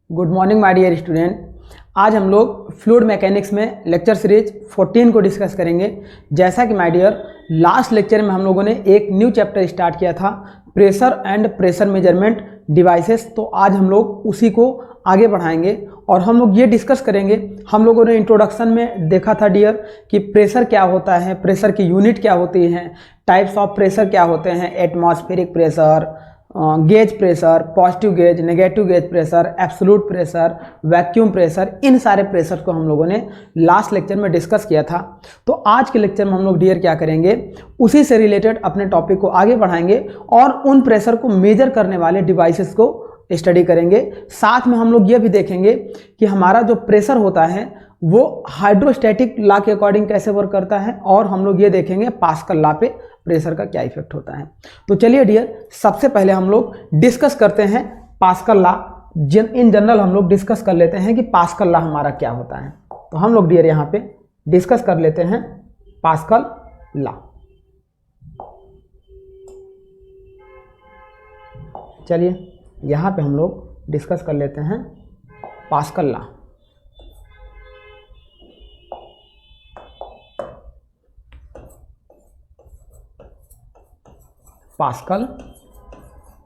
Good morning my dear student. आज हम लोग फ्लूइड मैकेनिक्स में लेक्चर सीरीज 14 को डिस्कस करेंगे। जैसा कि माय डियर लास्ट लेक्चर में हम लोगों ने एक न्यू चैप्टर स्टार्ट किया था, pressure and pressure measurement devices. तो आज हम लोग उसी को आगे बढ़ाएंगे और हम लोग ये डिस्कस करेंगे। हम लोगों ने इंट्रोडक्शन में देखा था डियर कि प्रेशर क्या होता है, प्रेशर की यूनिट क्या होती हैं, टाइप्स ऑफ प्रेशर क्या होते हैं, atmospheric pressure, gauge pressure, positive gauge, negative gauge pressure, absolute pressure, vacuum pressure. इन सारे प्रेशर को हम लोगों ने लास्ट लेक्चर में डिस्कस किया था। तो आज के लेक्चर में हम लोग डियर क्या करेंगे, उसी से रिलेटेड अपने टॉपिक को आगे बढ़ाएंगे और उन प्रेशर को मेजर करने वाले डिवाइसेस को स्टडी करेंगे। साथ में हम लोग ये भी देखेंगे कि हमारा जो प्रेशर होता है वो हाइड्रोस्टैटिक लॉ के अकॉर्डिंग कैसे वर्क करता है, और हम लोग ये देखेंगे पास्कल लॉ पे प्रेशर का क्या इफेक्ट होता है। तो चलिए डियर, सबसे पहले हम लोग डिस्कस करते हैं पास्कल लॉ। इन जनरल हम लोग डिस्कस कर लेते हैं कि पास्कल लॉ हमारा क्या होता है। तो हम लोग डियर यहाँ पे डिस्कस कर लेते हैं पास्कल लॉ। चलिए यहाँ पे हम लोग डिस्कस कर लेते हैं पास्कल लॉ। Pascal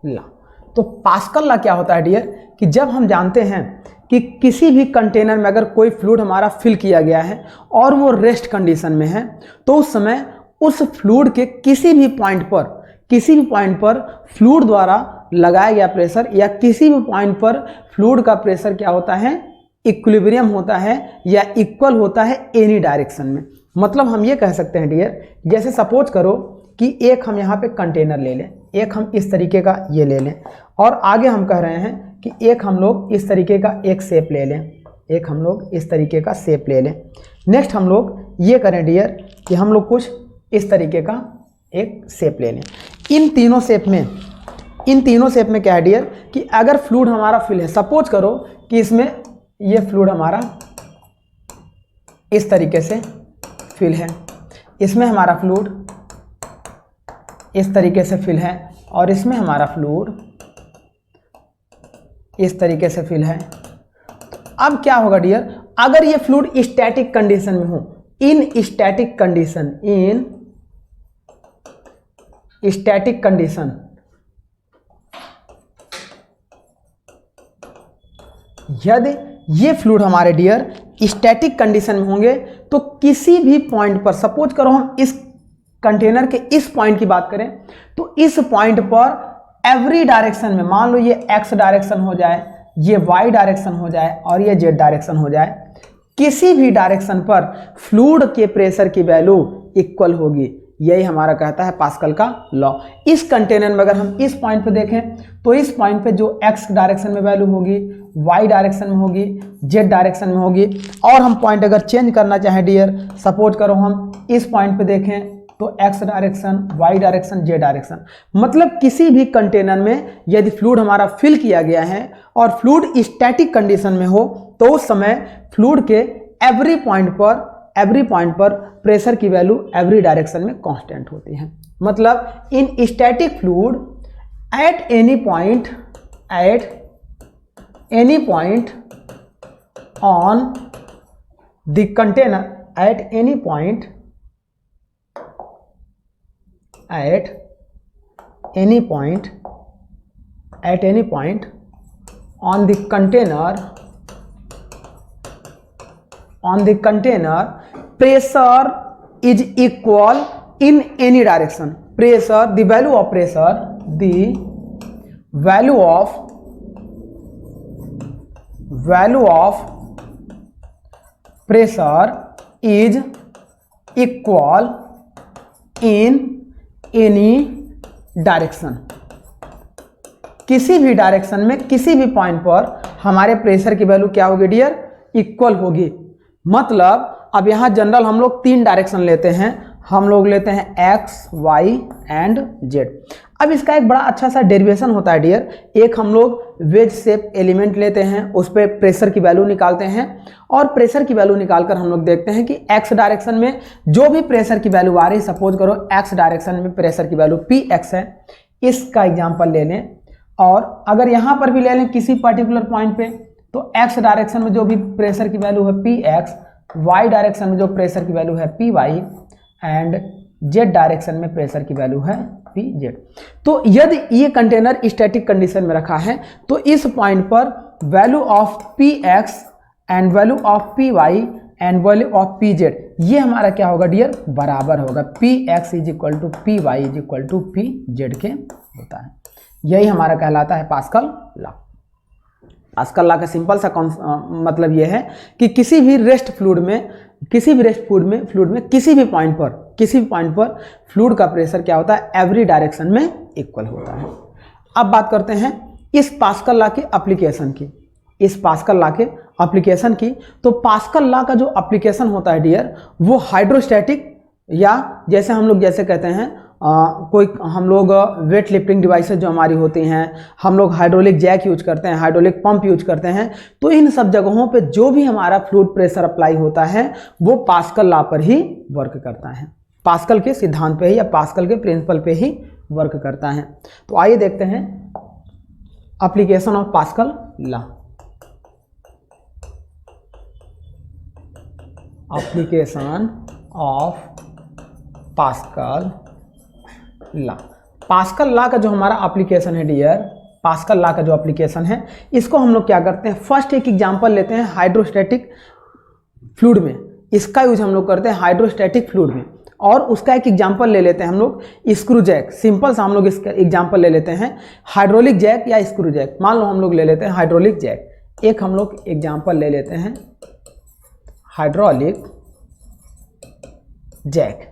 law. तो पास्कल लॉ क्या होता है डियर कि जब हम जानते हैं कि किसी भी कंटेनर में अगर कोई फ्लूइड हमारा फिल किया गया है और वो रेस्ट कंडीशन में है, तो उस समय उस फ्लूइड के किसी भी पॉइंट पर फ्लूइड द्वारा लगाया गया प्रेशर या किसी भी पॉइंट पर फ्लूइड का प्रेशर क्या होता है, इक्विलिब्रियम होता है या इक्वल होता है एनी डायरेक्शन में। मतलब हम ये कह सकते हैं डियर, जैसे सपोज करो कि एक हम यहाँ पे कंटेनर ले लें, एक हम इस तरीके का ये ले लें, और आगे हम कह रहे हैं कि एक हम लोग इस तरीके का एक शेप ले लें, एक हम लोग इस तरीके का शेप ले लें। नेक्स्ट हम लोग ये करें डियर कि हम लोग कुछ इस तरीके का एक शेप ले लें। इन तीनों शेप में क्या है डियर कि अगर फ्लूइड हमारा फिल है, सपोज करो कि इसमें ये फ्लूइड हमारा इस तरीके से फिल है, इसमें हमारा फ्लूइड इस तरीके से फिल है और इसमें हमारा फ्लूइड इस तरीके से फिल है। अब क्या होगा डियर, अगर ये फ्लूइड स्टैटिक कंडीशन में हो, इन स्टैटिक कंडीशन यदि ये फ्लूइड हमारे डियर स्टैटिक कंडीशन में होंगे तो किसी भी पॉइंट पर, सपोज करो हम इस कंटेनर के इस पॉइंट की बात करें, तो इस पॉइंट पर एवरी डायरेक्शन में, मान लो ये एक्स डायरेक्शन हो जाए, ये वाई डायरेक्शन हो जाए और ये जेड डायरेक्शन हो जाए, किसी भी डायरेक्शन पर फ्लूइड के प्रेशर की वैल्यू इक्वल होगी। यही हमारा कहता है पास्कल का लॉ। इस कंटेनर में अगर हम इस पॉइंट पे देखें तो इस पॉइंट पे जो एक्स डायरेक्शन में वैल्यू होगी, वाई डायरेक्शन में होगी, जेड डायरेक्शन में होगी। और हम पॉइंट अगर चेंज करना चाहें डियर, सपोज करो हम इस पॉइंट पे देखें तो X direction, Y direction, Z direction. मतलब किसी भी कंटेनर में यदि फ्लूइड हमारा फिल किया गया है और फ्लूइड स्टैटिक कंडीशन में हो, तो उस समय फ्लूइड के एवरी पॉइंट पर प्रेशर की वैल्यू एवरी डायरेक्शन में कांस्टेंट होती है। मतलब इन static fluid at any point on the container, at any point on the container pressure is equal in any direction. The value of pressure is equal in any direction. किसी भी direction में किसी भी point पर हमारे pressure की value क्या होगी डियर, इक्वल होगी। मतलब अब यहाँ जनरल हम लोग 3 डायरेक्शन लेते हैं, हम लोग लेते हैं एक्स, वाई एंड जेड। अब इसका एक बड़ा अच्छा सा डेरिवेशन होता है डियर। एक हम लोग वेज शेप एलिमेंट लेते हैं, उस पर प्रेशर की वैल्यू निकालते हैं और प्रेशर की वैल्यू निकालकर हम लोग देखते हैं कि एक्स डायरेक्शन में जो भी प्रेशर की वैल्यू आ रही है, सपोज करो एक्स डायरेक्शन में प्रेशर की वैल्यू पी एक्स है, इसका एग्जाम्पल ले लें। और अगर यहाँ पर भी ले लें किसी पर्टिकुलर पॉइंट पे, तो x डायरेक्शन में जो भी प्रेशर की वैल्यू है Px, y डायरेक्शन में जो प्रेशर की वैल्यू है Py एंड z डायरेक्शन में प्रेशर की वैल्यू है Pz। तो यदि ये कंटेनर स्टैटिक कंडीशन में रखा है तो इस पॉइंट पर value of Px and value of Py and value of Pz ये हमारा क्या होगा डियर, बराबर होगा। Px is equal to Py is equal to Pz के होता है। यही हमारा कहलाता है पास्कल लॉ। पास्कल लॉ का सिंपल सा मतलब ये है कि किसी भी रेस्ट फ्लूइड में किसी भी पॉइंट पर फ्लूइड का प्रेशर क्या होता है, एवरी डायरेक्शन में इक्वल होता है। अब बात करते हैं इस पास्कल लॉ के एप्लीकेशन की, तो पास्कल लॉ का जो एप्लीकेशन होता है डियर, वो हाइड्रोस्टैटिक या जैसे हम लोग कहते हैं कोई हम लोग वेट लिफ्टिंग डिवाइसेज जो हमारी होती हैं, हम लोग हाइड्रोलिक जैक यूज करते हैं, हाइड्रोलिक पंप यूज करते हैं, तो इन सब जगहों पे जो भी हमारा फ्लूइड प्रेशर अप्लाई होता है वो पास्कल लॉ पर ही वर्क करता है, पास्कल के सिद्धांत पे ही या पास्कल के प्रिंसिपल पे ही वर्क करता है। तो आइए देखते हैं application of pascal law. Application of pascal law. Pascal law का जो हमारा एप्लीकेशन है डियर, पास्कल लॉ का जो एप्लीकेशन है, इसको हम लोग क्या करते हैं, फर्स्ट एक एग्जांपल लेते हैं हाइड्रोस्टैटिक फ्लूइड में, इसका यूज हम लोग करते हैं हाइड्रोस्टैटिक फ्लूइड में, और उसका एक एग्जांपल ले लेते हैं हम लोग स्क्रू जैक। सिंपल सा हम लोग इसका एग्जांपल ले लेते हैं हाइड्रोलिक जैक या स्क्रू जैक। मान लो हम लोग ले लेते हैं हाइड्रोलिक जैक, एक हम लोग एग्जांपल ले लेते हैं हाइड्रोलिक जैक।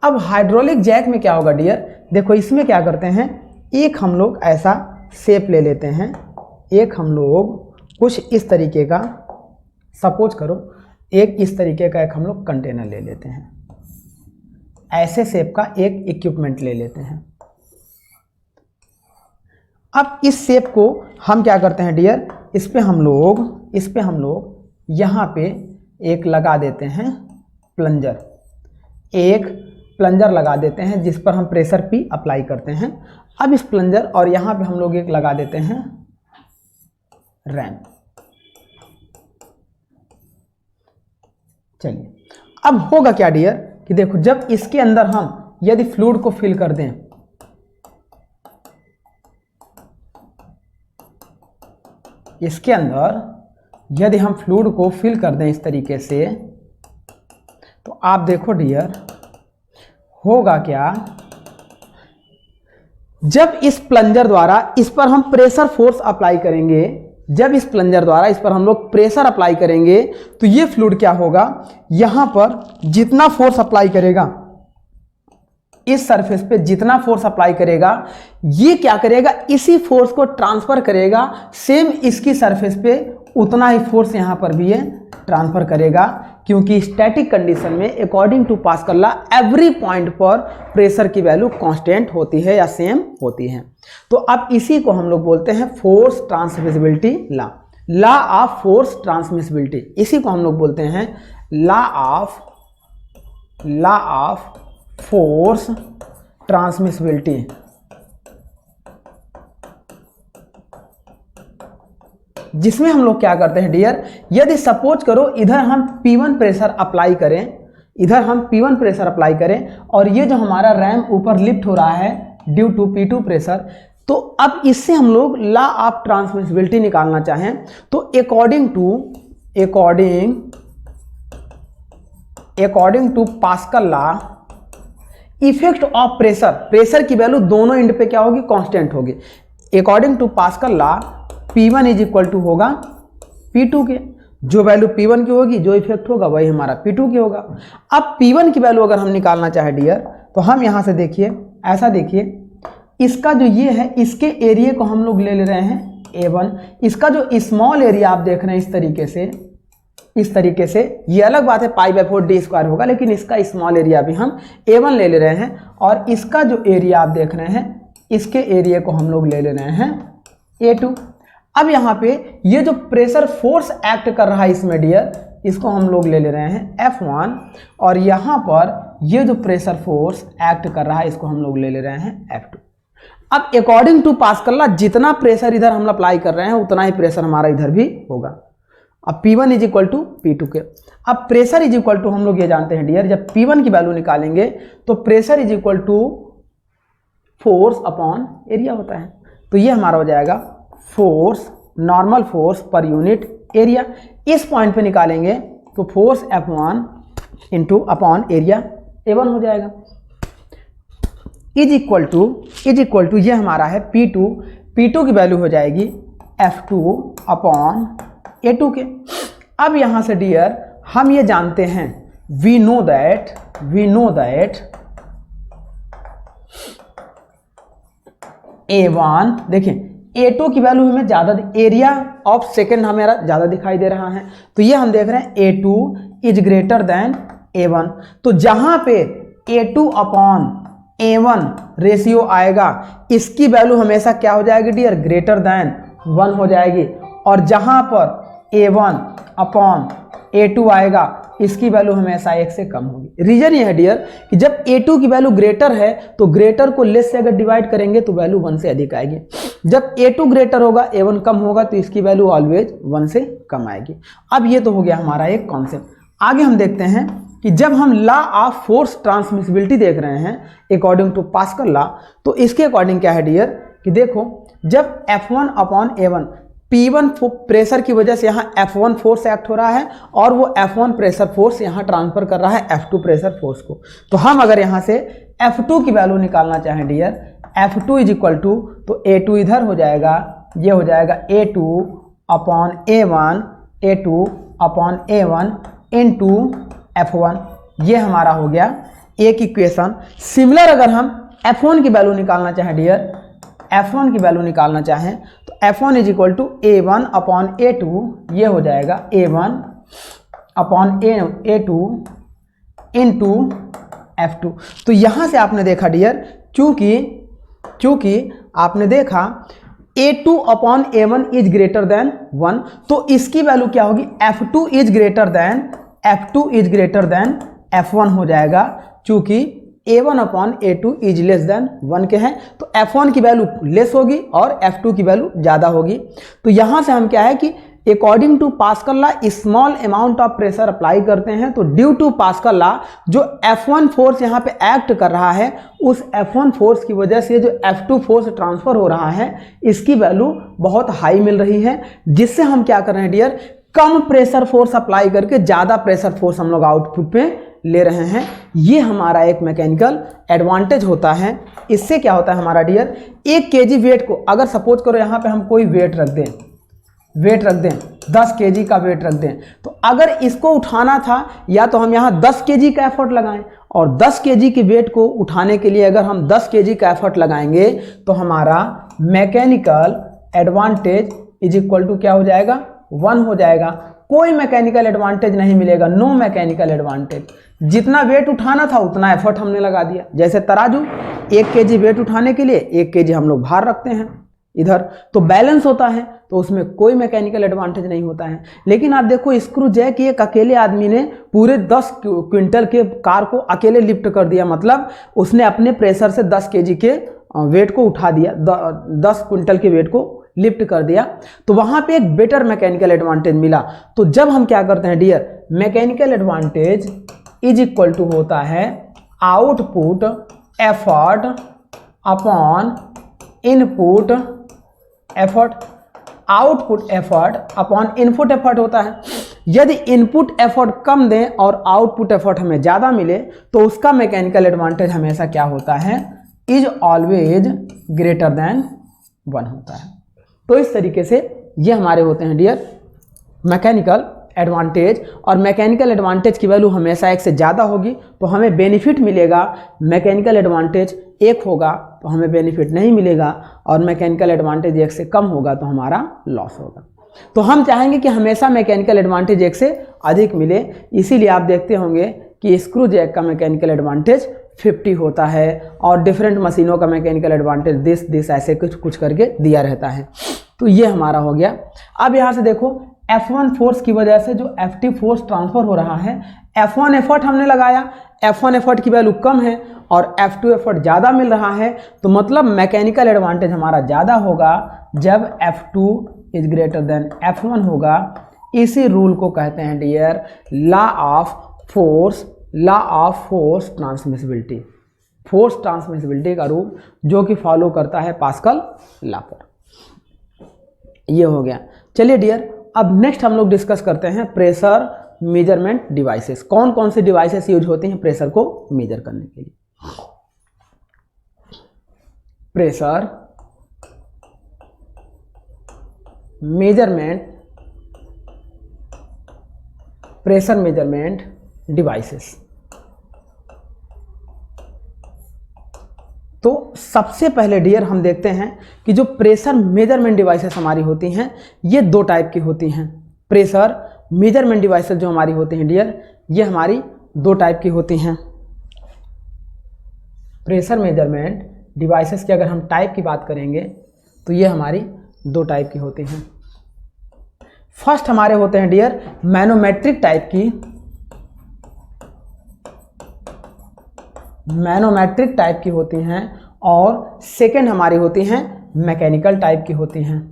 अब हाइड्रोलिक जैक में क्या होगा डियर, देखो इसमें क्या करते हैं, एक हम लोग ऐसा शेप ले लेते हैं, एक हम लोग कुछ इस तरीके का, सपोज करो एक इस तरीके का एक हम लोग कंटेनर ले लेते हैं, ऐसे शेप का एक इक्विपमेंट ले लेते हैं। अब इस शेप को हम क्या करते हैं डियर, इस पे हम लोग यहाँ पे एक लगा देते हैं प्लंजर, एक प्लंजर लगा देते हैं जिस पर हम प्रेशर P अप्लाई करते हैं। अब इस प्लंजर और यहाँ पे हम लोग एक लगा देते हैं रैम। चलिए अब होगा क्या डियर कि देखो जब इसके अंदर हम यदि फ्लूइड को फिल कर दें, इसके अंदर यदि हम फ्लूइड को फिल कर दें इस तरीके से, तो आप देखो डियर होगा क्या, जब इस प्लंजर द्वारा इस पर हम प्रेशर फोर्स अप्लाई करेंगे, जब इस प्लंजर द्वारा इस पर हम लोग प्रेशर अप्लाई करेंगे, तो ये फ्लूइड क्या होगा, यहां पर जितना फोर्स अप्लाई करेगा, इस सरफेस पे जितना फोर्स अप्लाई करेगा, ये क्या करेगा, इसी फोर्स को ट्रांसफर करेगा सेम इसकी सरफेस पे, उतना ही फोर्स यहां पर भी ये ट्रांसफर करेगा, क्योंकि स्टैटिक कंडीशन में according to Pascal law every point पर प्रेशर की वैल्यू कांस्टेंट होती है या सेम होती है। तो अब इसी को हम लोग बोलते हैं force transmissibility law, law of force transmissibility, इसी को हम लोग बोलते हैं लॉ ऑफ फोर्स ट्रांसमिसिबिलिटी। जिसमें हम लोग क्या करते हैं डियर, यदि सपोज करो इधर हम P1 प्रेशर अप्लाई करें, और ये जो हमारा रैम ऊपर लिफ्ट हो रहा है ड्यू टू P2 प्रेशर, तो अब इससे हम लोग लॉ ऑफ ट्रांसमिसिबिलिटी निकालना चाहें, तो according to Pascal law, effect of pressure की वैल्यू दोनों एंड पे क्या होगी, कांस्टेंट होगी। According to Pascal law P1 is equal to होगा P2 के, जो वैल्यू P1 की होगी, जो इफेक्ट होगा वही हमारा P2 की होगा। अब P1 की वैल्यू अगर हम निकालना चाहे डियर, तो हम यहां से देखिए, ऐसा देखिए, इसका जो ये है, इसके एरिया को हम लोग ले रहे हैं A1, इसका जो स्मॉल एरिया आप देख रहे हैं इस तरीके से, ये अलग बात है π/4d² होगा, लेकिन इसका स्मॉल एरिया भी हम A1 ले रहे हैं, और इसका जो एरिया आप देख रहे हैं, इसके एरिया को हम लोग ले रहे हैं A2। अब यहाँ पे ये जो प्रेशर फोर्स एक्ट कर रहा है इसमें डियर, इसको हम लोग ले रहे हैं F1, और यहाँ पर ये जो प्रेशर फोर्स एक्ट कर रहा है इसको हम लोग ले रहे हैं F2। अब अकॉर्डिंग टू पास्कल लॉ जितना प्रेशर इधर हम अप्लाई कर रहे हैं उतना ही प्रेशर हमारा इधर भी होगा। अब P1 is equal to P2 के। अब प्रेशर इज इक्वल टू हम लोग ये जानते हैं डियर, जब P1 की वैल्यू निकालेंगे तो pressure is equal to force upon area होता है। तो ये हमारा हो जाएगा फोर्स, नॉर्मल फोर्स पर यूनिट एरिया। इस पॉइंट पे निकालेंगे तो force F1 into upon area A1 हो जाएगा। इज इक्वल टू ये हमारा है P2। P2 की वैल्यू हो जाएगी F2 अपॉन A2 के। अब यहां से डियर हम ये जानते हैं, वी नो दैट A1, देखिए A2 की वैल्यू हमें ज़्यादा, एरिया ऑफ सेकेंड हमारा ज़्यादा दिखाई दे रहा है, तो ये हम देख रहे हैं A2 is greater than A1। तो जहाँ पे A2 अपॉन A1 रेशियो आएगा इसकी वैल्यू हमेशा क्या हो जाएगी डियर, ग्रेटर देन 1 हो जाएगी। और जहाँ पर A1 अपॉन A2 आएगा इसकी वैल्यू हमेशा 1 से कम होगी। रीजन ये है डियर कि जब A2 की वैल्यू ग्रेटर है तो ग्रेटर को लेस से अगर डिवाइड करेंगे तो वैल्यू 1 से अधिक आएगी। जब A2 ग्रेटर होगा A1 कम होगा तो इसकी वैल्यू ऑलवेज 1 से कम आएगी। अब ये तो हो गया हमारा एक कॉन्सेप्ट। आगे हम देखते हैं कि जब हम लॉ ऑफ फोर्स ट्रांसमिसिबिलिटी देख रहे हैं अकॉर्डिंग टू पास्कल लॉ, तो इसके अकॉर्डिंग क्या है डियर कि देखो जब F1 upon A1, P1 pressure की वजह से यहाँ F1 फोर्स एक्ट हो रहा है और वो F1 प्रेशर फोर्स यहाँ ट्रांसफर कर रहा है F2 प्रेशर फोर्स को। तो हम अगर यहाँ से F2 की वैल्यू निकालना चाहें dear, F2 is equal to, तो A2 इधर हो जाएगा, ये हो जाएगा A2 upon A1, A2 upon A1 into F1। ये हमारा हो गया एक इक्वेशन। सिमिलर अगर हम F1 की वैल्यू निकालना चाहें डियर, F1 की वैल्यू निकालना चाहें तो F1 is equal to A1 upon A2, ये हो जाएगा A1 upon A2 into F2। तो यहाँ से आपने देखा डियर, चूंकि आपने देखा A2 upon A1 is greater than 1, तो इसकी वैल्यू क्या होगी, F2 is greater than F1 हो जाएगा। चूंकि A1 upon A2 is less than 1 के हैं तो F1 की वैल्यू लेस होगी और F2 की वैल्यू ज़्यादा होगी। तो यहाँ से हम क्या है कि according to Pascal law small amount of pressure apply करते हैं, तो ड्यू टू पास्कल लॉ जो F1 फोर्स यहाँ पे एक्ट कर रहा है उस F1 फोर्स की वजह से जो F2 फोर्स ट्रांसफर हो रहा है इसकी वैल्यू बहुत हाई मिल रही है, जिससे हम क्या कर रहे हैं डियर, कम प्रेशर फोर्स अप्लाई करके ज़्यादा प्रेशर फोर्स हम लोग आउटपुट पे ले रहे हैं। ये हमारा एक मैकेनिकल एडवांटेज होता है। इससे क्या होता है हमारा डियर, 1 kg वेट को अगर सपोज करो यहाँ पे हम कोई वेट रख दें 10 kg का वेट रख दें, तो अगर इसको उठाना था या तो हम यहाँ 10 kg का एफर्ट लगाएं, और 10 kg के वेट को उठाने के लिए अगर हम 10 kg का एफर्ट लगाएंगे तो हमारा mechanical advantage is equal to क्या हो जाएगा, 1 हो जाएगा। कोई मैकेनिकल एडवांटेज नहीं मिलेगा, नो मैकेनिकल एडवांटेज। जितना वेट उठाना था उतना एफर्ट हमने लगा दिया। जैसे तराजू 1 kg वेट उठाने के लिए 1 kg हम लोग भार रखते हैं इधर, तो बैलेंस होता है, तो उसमें कोई मैकेनिकल एडवांटेज नहीं होता है। लेकिन आप देखो स्क्रू जैक एक अकेले आदमी ने पूरे 10 क्विंटल के कार को अकेले लिफ्ट कर दिया, मतलब उसने अपने प्रेशर से 10 kg के वेट को उठा दिया, 10 क्विंटल के वेट को लिफ्ट कर दिया, तो वहां पे एक बेटर मैकेनिकल एडवांटेज मिला। तो जब हम क्या करते हैं dear, mechanical advantage is equal to होता है output effort upon input effort. Output effort upon input effort होता है। यदि इनपुट एफर्ट कम दें और आउटपुट एफर्ट हमें ज़्यादा मिले तो उसका मैकेनिकल एडवांटेज हमेशा क्या होता है, इज ऑलवेज ग्रेटर देन 1 होता है। तो इस तरीके से ये हमारे होते हैं डियर मैकेनिकल एडवांटेज, और मैकेनिकल एडवांटेज की वैल्यू हमेशा 1 से ज़्यादा होगी तो हमें बेनिफिट मिलेगा, मैकेनिकल एडवांटेज 1 होगा तो हमें बेनिफिट नहीं मिलेगा, और मैकेनिकल एडवांटेज 1 से कम होगा तो हमारा लॉस होगा। तो हम चाहेंगे कि हमेशा मैकेनिकल एडवांटेज 1 से अधिक मिले, इसीलिए आप देखते होंगे कि स्क्रू जैक का मैकेनिकल एडवांटेज 50 होता है और डिफरेंट मशीनों का मैकेनिकल एडवांटेज दिस ऐसे कुछ करके दिया रहता है। तो ये हमारा हो गया। अब यहाँ से देखो F1 फोर्स की वजह से जो Ft फोर्स ट्रांसफर हो रहा है, F1 एफर्ट हमने लगाया, F1 एफर्ट की वैल्यू कम है और F2 एफर्ट ज़्यादा मिल रहा है, तो मतलब मैकेनिकल एडवांटेज हमारा ज़्यादा होगा जब F2 is greater than F1 होगा। इसी रूल को कहते हैं dear law of force transmissibility, force transmissibility का रूल जो कि फॉलो करता है पास्कल लॉ पर। ये हो गया। चलिए डियर, अब नेक्स्ट हम लोग डिस्कस करते हैं प्रेशर मेजरमेंट डिवाइसेस। कौन कौन सी डिवाइसेस यूज होती हैं प्रेशर को मेजर करने के लिए। Pressure measurement devices. तो सबसे पहले डियर हम देखते हैं कि जो प्रेशर मेजरमेंट डिवाइसेस हमारी होती हैं ये दो टाइप की होती हैं। प्रेशर मेजरमेंट डिवाइसेस जो हमारी होती हैं डियर, ये हमारी दो टाइप की होती हैं। प्रेशर मेजरमेंट डिवाइसेस की अगर हम टाइप की बात करेंगे तो ये हमारी दो टाइप की होती हैं। फर्स्ट हमारे होते हैं डियर मैनोमेट्रिक टाइप की, मैनोमेट्रिक टाइप की होती हैं, और सेकेंड हमारी होती हैं मैकेनिकल टाइप की होती हैं।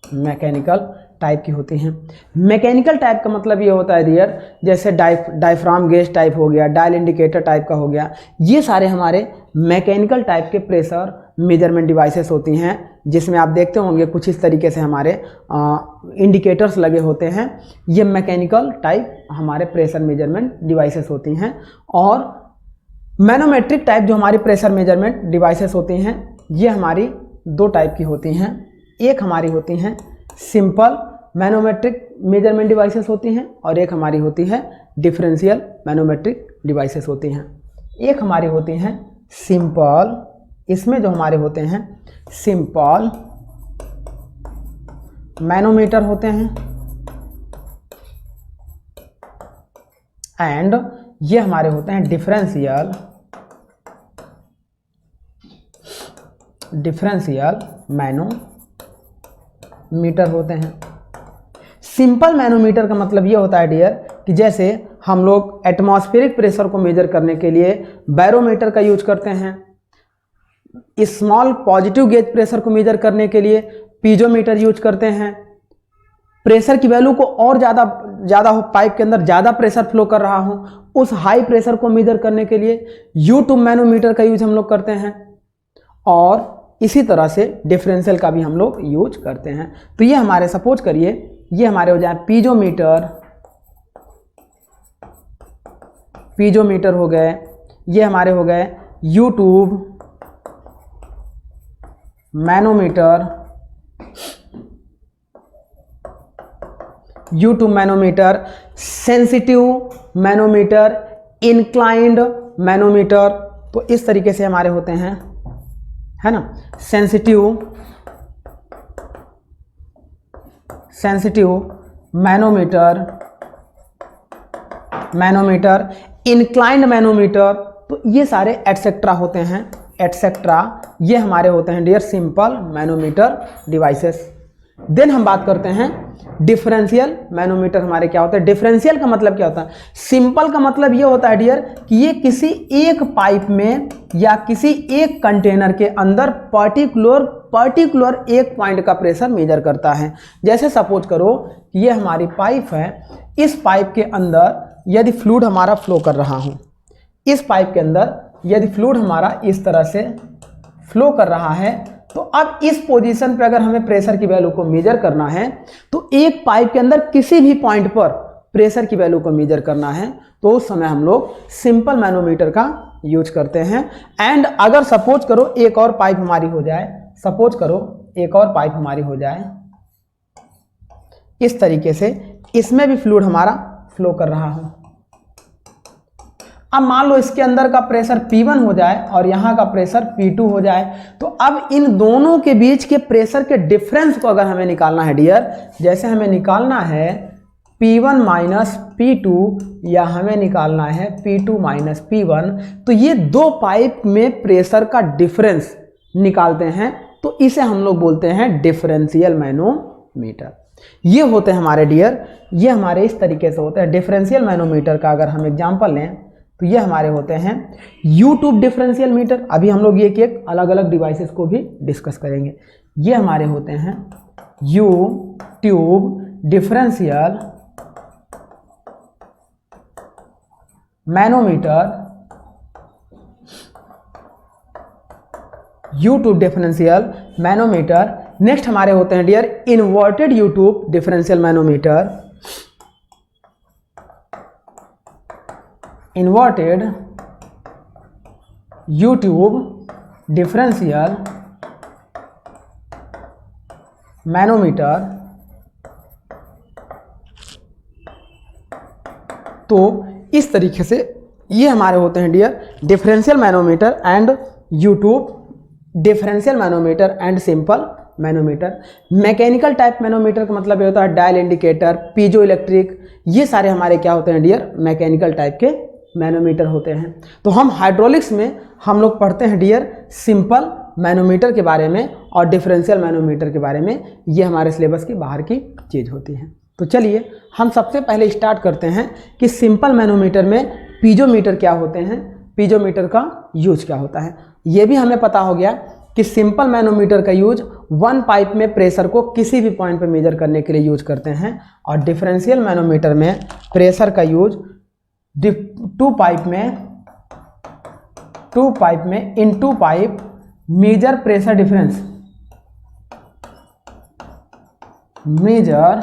मैकेनिकल टाइप की होती हैं। मैकेनिकल टाइप का मतलब ये होता है डियर, जैसे डायफ्राम गेज टाइप हो गया, डायल इंडिकेटर टाइप का हो गया, ये सारे हमारे मैकेनिकल टाइप के प्रेशर मेजरमेंट डिवाइसेस होती हैं, जिसमें आप देखते होंगे कुछ इस तरीके से हमारे इंडिकेटर्स लगे होते हैं। ये मैकेनिकल टाइप हमारे प्रेशर मेजरमेंट डिवाइसेस होती हैं। और मैनोमेट्रिक टाइप जो हमारी प्रेशर मेजरमेंट डिवाइसेस होती हैं, ये हमारी दो टाइप की होती हैं। एक हमारी होती हैं सिंपल मैनोमेट्रिक मेजरमेंट डिवाइसेस होती हैं, और एक हमारी होती है डिफरेंशियल मैनोमेट्रिक डिवाइसेस होती हैं। एक हमारी होती हैं सिंपल, इसमें जो हमारे होते हैं सिंपल मैनोमीटर होते हैं, एंड ये हमारे होते हैं डिफरेंशियल मैनोमीटर होते हैं। सिंपल मैनोमीटर का मतलब ये होता है डियर कि जैसे हम लोग एटमॉस्फेरिक प्रेशर को मेजर करने के लिए बैरोमीटर का यूज करते हैं, स्मॉल पॉजिटिव गेज प्रेशर को मेजर करने के लिए पीजोमीटर यूज करते हैं, प्रेशर की वैल्यू को और ज़्यादा हो, पाइप के अंदर ज़्यादा प्रेशर फ्लो कर रहा हो, उस हाई प्रेशर को मेजर करने के लिए U2 मैनोमीटर का यूज हम लोग करते हैं, और इसी तरह से डिफरेंशियल का भी हम लोग यूज करते हैं। तो ये हमारे सपोज करिए ये हमारे हो जाए पीजोमीटर हो गए, ये हमारे हो गए U2 manometer, sensitive manometer, inclined manometer. तो इस तरीके से हमारे होते हैं, है ना, सेंसिटिव मैनोमीटर, इंक्लाइंड मैनोमीटर। तो ये सारे एटसेट्रा होते हैं, एटसेट्रा, ये हमारे होते हैं dear simple manometer devices. Then हम बात करते हैं डिफरेंशियल मैनोमीटर हमारे क्या होता है। डिफरेंशियल का मतलब क्या होता है, सिंपल का मतलब ये होता है डियर कि ये किसी एक पाइप में या किसी एक कंटेनर के अंदर पर्टिकुलर एक पॉइंट का प्रेशर मेजर करता है। जैसे सपोज करो कि ये हमारी पाइप है, इस पाइप के अंदर यदि फ्लूइड हमारा फ्लो कर रहा हो, इस पाइप के अंदर यदि फ्लूइड हमारा इस तरह से फ्लो कर रहा है, तो अब इस पोजीशन पे अगर हमें प्रेशर की वैल्यू को मेजर करना है, तो एक पाइप के अंदर किसी भी पॉइंट पर प्रेशर की वैल्यू को मेजर करना है, तो उस समय हम लोग सिंपल मैनोमीटर का यूज करते हैं। एंड अगर सपोज करो एक और पाइप हमारी हो जाए, इस तरीके से, इसमें भी फ्लूइड हमारा फ्लो कर रहा हो, अब मान लो इसके अंदर का प्रेशर P1 हो जाए और यहाँ का प्रेशर P2 हो जाए, तो अब इन दोनों के बीच के प्रेशर के डिफरेंस को अगर हमें निकालना है डियर, जैसे हमें निकालना है P1 माइनस P2 या हमें निकालना है P2 माइनस P1, तो ये दो पाइप में प्रेशर का डिफरेंस निकालते हैं तो इसे हम लोग बोलते हैं डिफरेंशियल मैनोमीटर। ये होते हैं हमारे डियर, ये हमारे इस तरीके से होते हैं। डिफरेंशियल मैनोमीटर का अगर हम एग्जांपल लें तो ये हमारे होते हैं यूट्यूब डिफरेंशियल मीटर। अभी हम लोग ये एक अलग अलग डिवाइसेस को भी डिस्कस करेंगे। ये हमारे होते हैं U tube differential manometer, U tube differential manometer. Next हमारे होते हैं dear inverted U tube differential manometer, inverted U tube differential manometer. तो इस तरीके से ये हमारे होते हैं dear differential manometer and U tube differential manometer and simple manometer. Mechanical type manometer का मतलब ये होता है डायल इंडिकेटर, पीजो इलेक्ट्रिक, ये सारे हमारे क्या होते हैं डियर मैकेनिकल टाइप के मैनोमीटर होते हैं। तो हम हाइड्रोलिक्स में हम लोग पढ़ते हैं डियर सिंपल मैनोमीटर के बारे में और डिफरेंशियल मैनोमीटर के बारे में, ये हमारे सिलेबस के बाहर की चीज़ होती है। तो चलिए हम सबसे पहले स्टार्ट करते हैं कि सिंपल मैनोमीटर में पीजोमीटर क्या होते हैं, पीजोमीटर का यूज क्या होता है। ये भी हमें पता हो गया कि सिंपल मैनोमीटर का यूज वन पाइप में प्रेशर को किसी भी पॉइंट पर मेजर करने के लिए यूज करते हैं, और डिफरेंशियल मैनोमीटर में प्रेशर का यूज टू पाइप में इन two pipe measure pressure difference, measure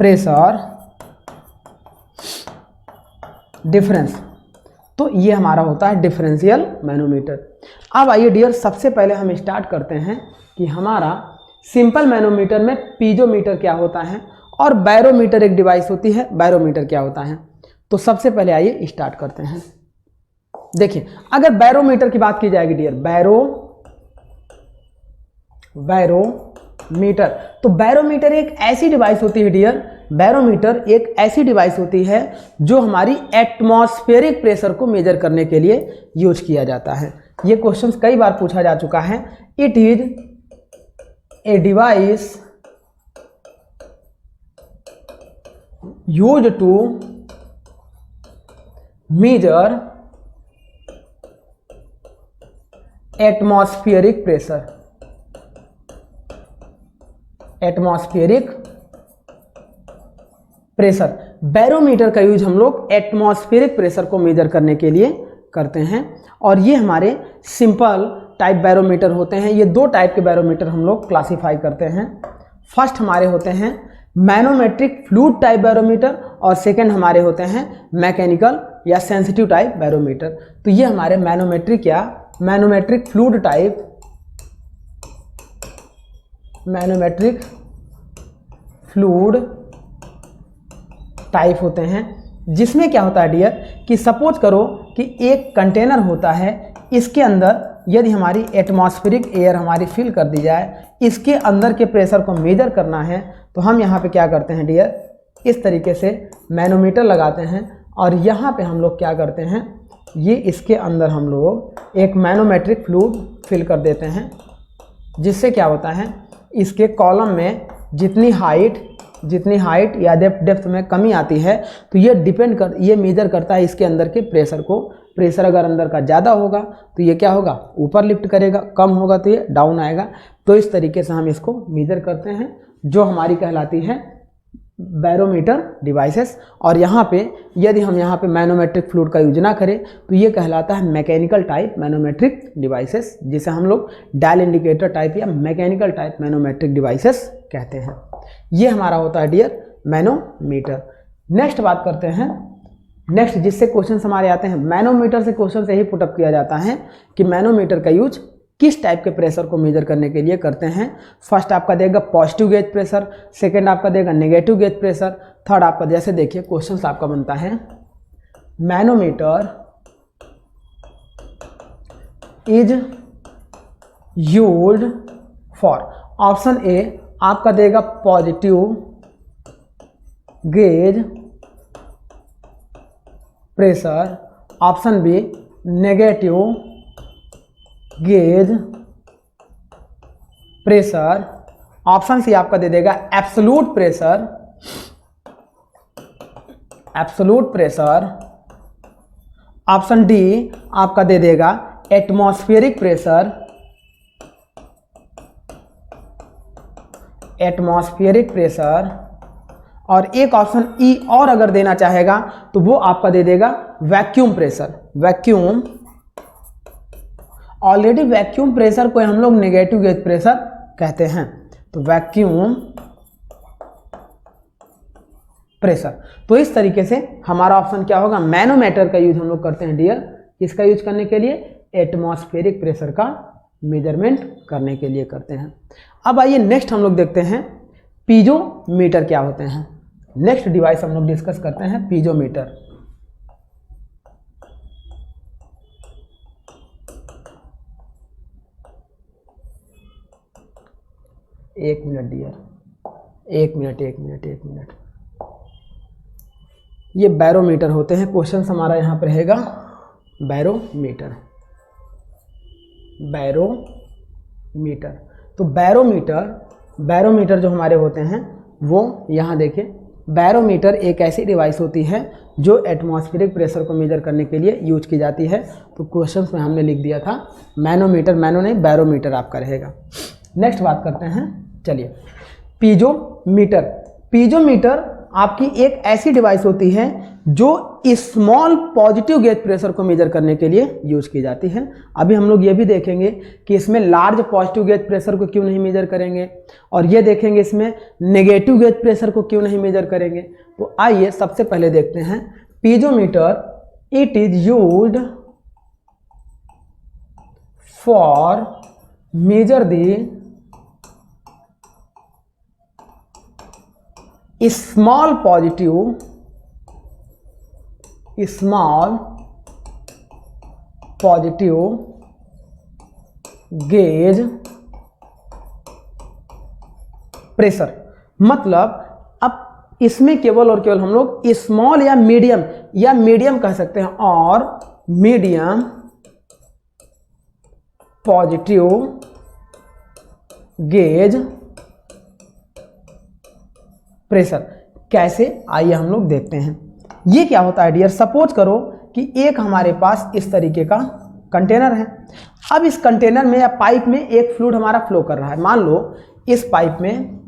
pressure difference. तो ये हमारा होता है डिफरेंशियल मैनोमीटर। अब आइए डियर सबसे पहले हम स्टार्ट करते हैं कि हमारा सिंपल मैनोमीटर में पीजोमीटर क्या होता है और बैरोमीटर एक डिवाइस होती है, बैरोमीटर क्या होता है। तो सबसे पहले आइए स्टार्ट करते हैं। देखिए अगर बैरोमीटर की बात की जाएगी डियर, बैरोमीटर, तो बैरोमीटर एक ऐसी डिवाइस होती है डियर, बैरोमीटर एक ऐसी डिवाइस होती है जो हमारी एटमॉस्फेरिक प्रेशर को मेजर करने के लिए यूज किया जाता है। ये क्वेश्चंस कई बार पूछा जा चुका है। It is a device used to measure atmospheric pressure, atmospheric pressure. Barometer का यूज हम लोग एटमॉस्फेरिक प्रेशर को मेजर करने के लिए करते हैं, और ये हमारे सिंपल टाइप बैरोमीटर होते हैं। ये दो टाइप के बैरोमीटर हम लोग क्लासिफाई करते हैं। फर्स्ट हमारे होते हैं मैनोमेट्रिक फ्लूइड टाइप बैरोमीटर, और सेकंड हमारे होते हैं मैकेनिकल या सेंसिटिव टाइप बैरोमीटर। तो ये हमारे मैनोमेट्रिक या manometric fluid type, manometric fluid type होते हैं, जिसमें क्या होता है डियर कि सपोज करो कि एक कंटेनर होता है, इसके अंदर यदि हमारी एटमॉस्फेरिक एयर हमारी फिल कर दी जाए, इसके अंदर के प्रेशर को मेजर करना है, तो हम यहाँ पे क्या करते हैं डियर, इस तरीके से मैनोमीटर लगाते हैं, और यहाँ पे हम लोग क्या करते हैं, ये इसके अंदर हम लोग एक मैनोमेट्रिक फ्लूइड फिल कर देते हैं, जिससे क्या होता है इसके कॉलम में जितनी हाइट या डेप्थ में कमी आती है, तो ये मेजर करता है इसके अंदर के प्रेशर को। प्रेशर अगर अंदर का ज़्यादा होगा तो ये क्या होगा, ऊपर लिफ्ट करेगा, कम होगा तो ये डाउन आएगा। तो इस तरीके से हम इसको मेजर करते हैं, जो हमारी कहलाती है बैरोमीटर डिवाइसेस। और यहाँ पे यदि हम यहाँ पे मैनोमेट्रिक फ्लूइड का यूज ना करें तो ये कहलाता है मैकेनिकल टाइप मैनोमेट्रिक डिवाइसेस, जिसे हम लोग डायल इंडिकेटर टाइप या मैकेनिकल टाइप मैनोमेट्रिक डिवाइसेस कहते हैं। ये हमारा होता है डियर मैनोमीटर। नेक्स्ट बात करते हैं, नेक्स्ट जिससे क्वेश्चन हमारे आते हैं, मैनोमीटर से क्वेश्चन से ही पुटअप किया जाता है कि मैनोमीटर का यूज किस टाइप के प्रेशर को मेजर करने के लिए करते हैं। फर्स्ट आपका देगा पॉजिटिव गेज प्रेशर, सेकंड आपका देगा नेगेटिव गेज प्रेशर, थर्ड आपका, जैसे देखिए क्वेश्चन आपका बनता है manometer is used for, option A आपका देगा positive gauge pressure, option B negative gauge pressure, option C आपका दे देगा absolute pressure, absolute pressure, option D आपका दे देगा एटमॉस्फेरिक प्रेशर, एटमॉस्फेरिक प्रेशर, और एक ऑप्शन ई और अगर देना चाहेगा तो वो आपका दे देगा vacuum pressure, vacuum. Already vacuum pressure को हम लोग नेगेटिव गेज प्रेशर कहते हैं, तो वैक्यूम प्रेशर। तो इस तरीके से हमारा ऑप्शन क्या होगा, मैनोमीटर का यूज हम लोग करते हैं डियर, किसका यूज करने के लिए, एटमॉस्फेरिक प्रेशर का मेजरमेंट करने के लिए करते हैं। अब आइए नेक्स्ट हम लोग देखते हैं पीजोमीटर क्या होते हैं। नेक्स्ट डिवाइस हम लोग डिस्कस करते हैं पीजोमीटर। एक मिनट डियर, एक मिनट। ये बैरोमीटर होते हैं, क्वेश्चन हमारा यहाँ पर रहेगा बैरोमीटर, बैरोमीटर। तो बैरोमीटर जो हमारे होते हैं वो यहाँ देखिए, बैरोमीटर एक ऐसी डिवाइस होती है जो एटमॉस्फेरिक प्रेशर को मेजर करने के लिए यूज की जाती है। तो क्वेश्चंस में हमने लिख दिया था मैनोमीटर, मैनो नहीं बैरोमीटर आपका रहेगा। नेक्स्ट बात करते हैं, चलिए पीजोमीटर। पीजोमीटर आपकी एक ऐसी डिवाइस होती है जो स्मॉल पॉजिटिव गेज प्रेशर को मेजर करने के लिए यूज की जाती है। अभी हम लोग ये भी देखेंगे कि इसमें लार्ज पॉजिटिव गेज प्रेशर को क्यों नहीं मेजर करेंगे, और ये देखेंगे इसमें नेगेटिव गेज प्रेशर को क्यों नहीं मेजर करेंगे। तो आइए सबसे पहले देखते हैं piezometer. It is used for measure the small positive gauge pressure. मतलब अब इसमें केवल और केवल हम लोग स्मॉल या मीडियम कह सकते हैं, और मीडियम पॉजिटिव गेज प्रेशर कैसे, आइए हम लोग देखते हैं। ये क्या होता है डियर, सपोज करो कि एक हमारे पास इस तरीके का कंटेनर है। अब इस कंटेनर में या पाइप में एक फ्लूइड हमारा फ्लो कर रहा है। मान लो इस पाइप में,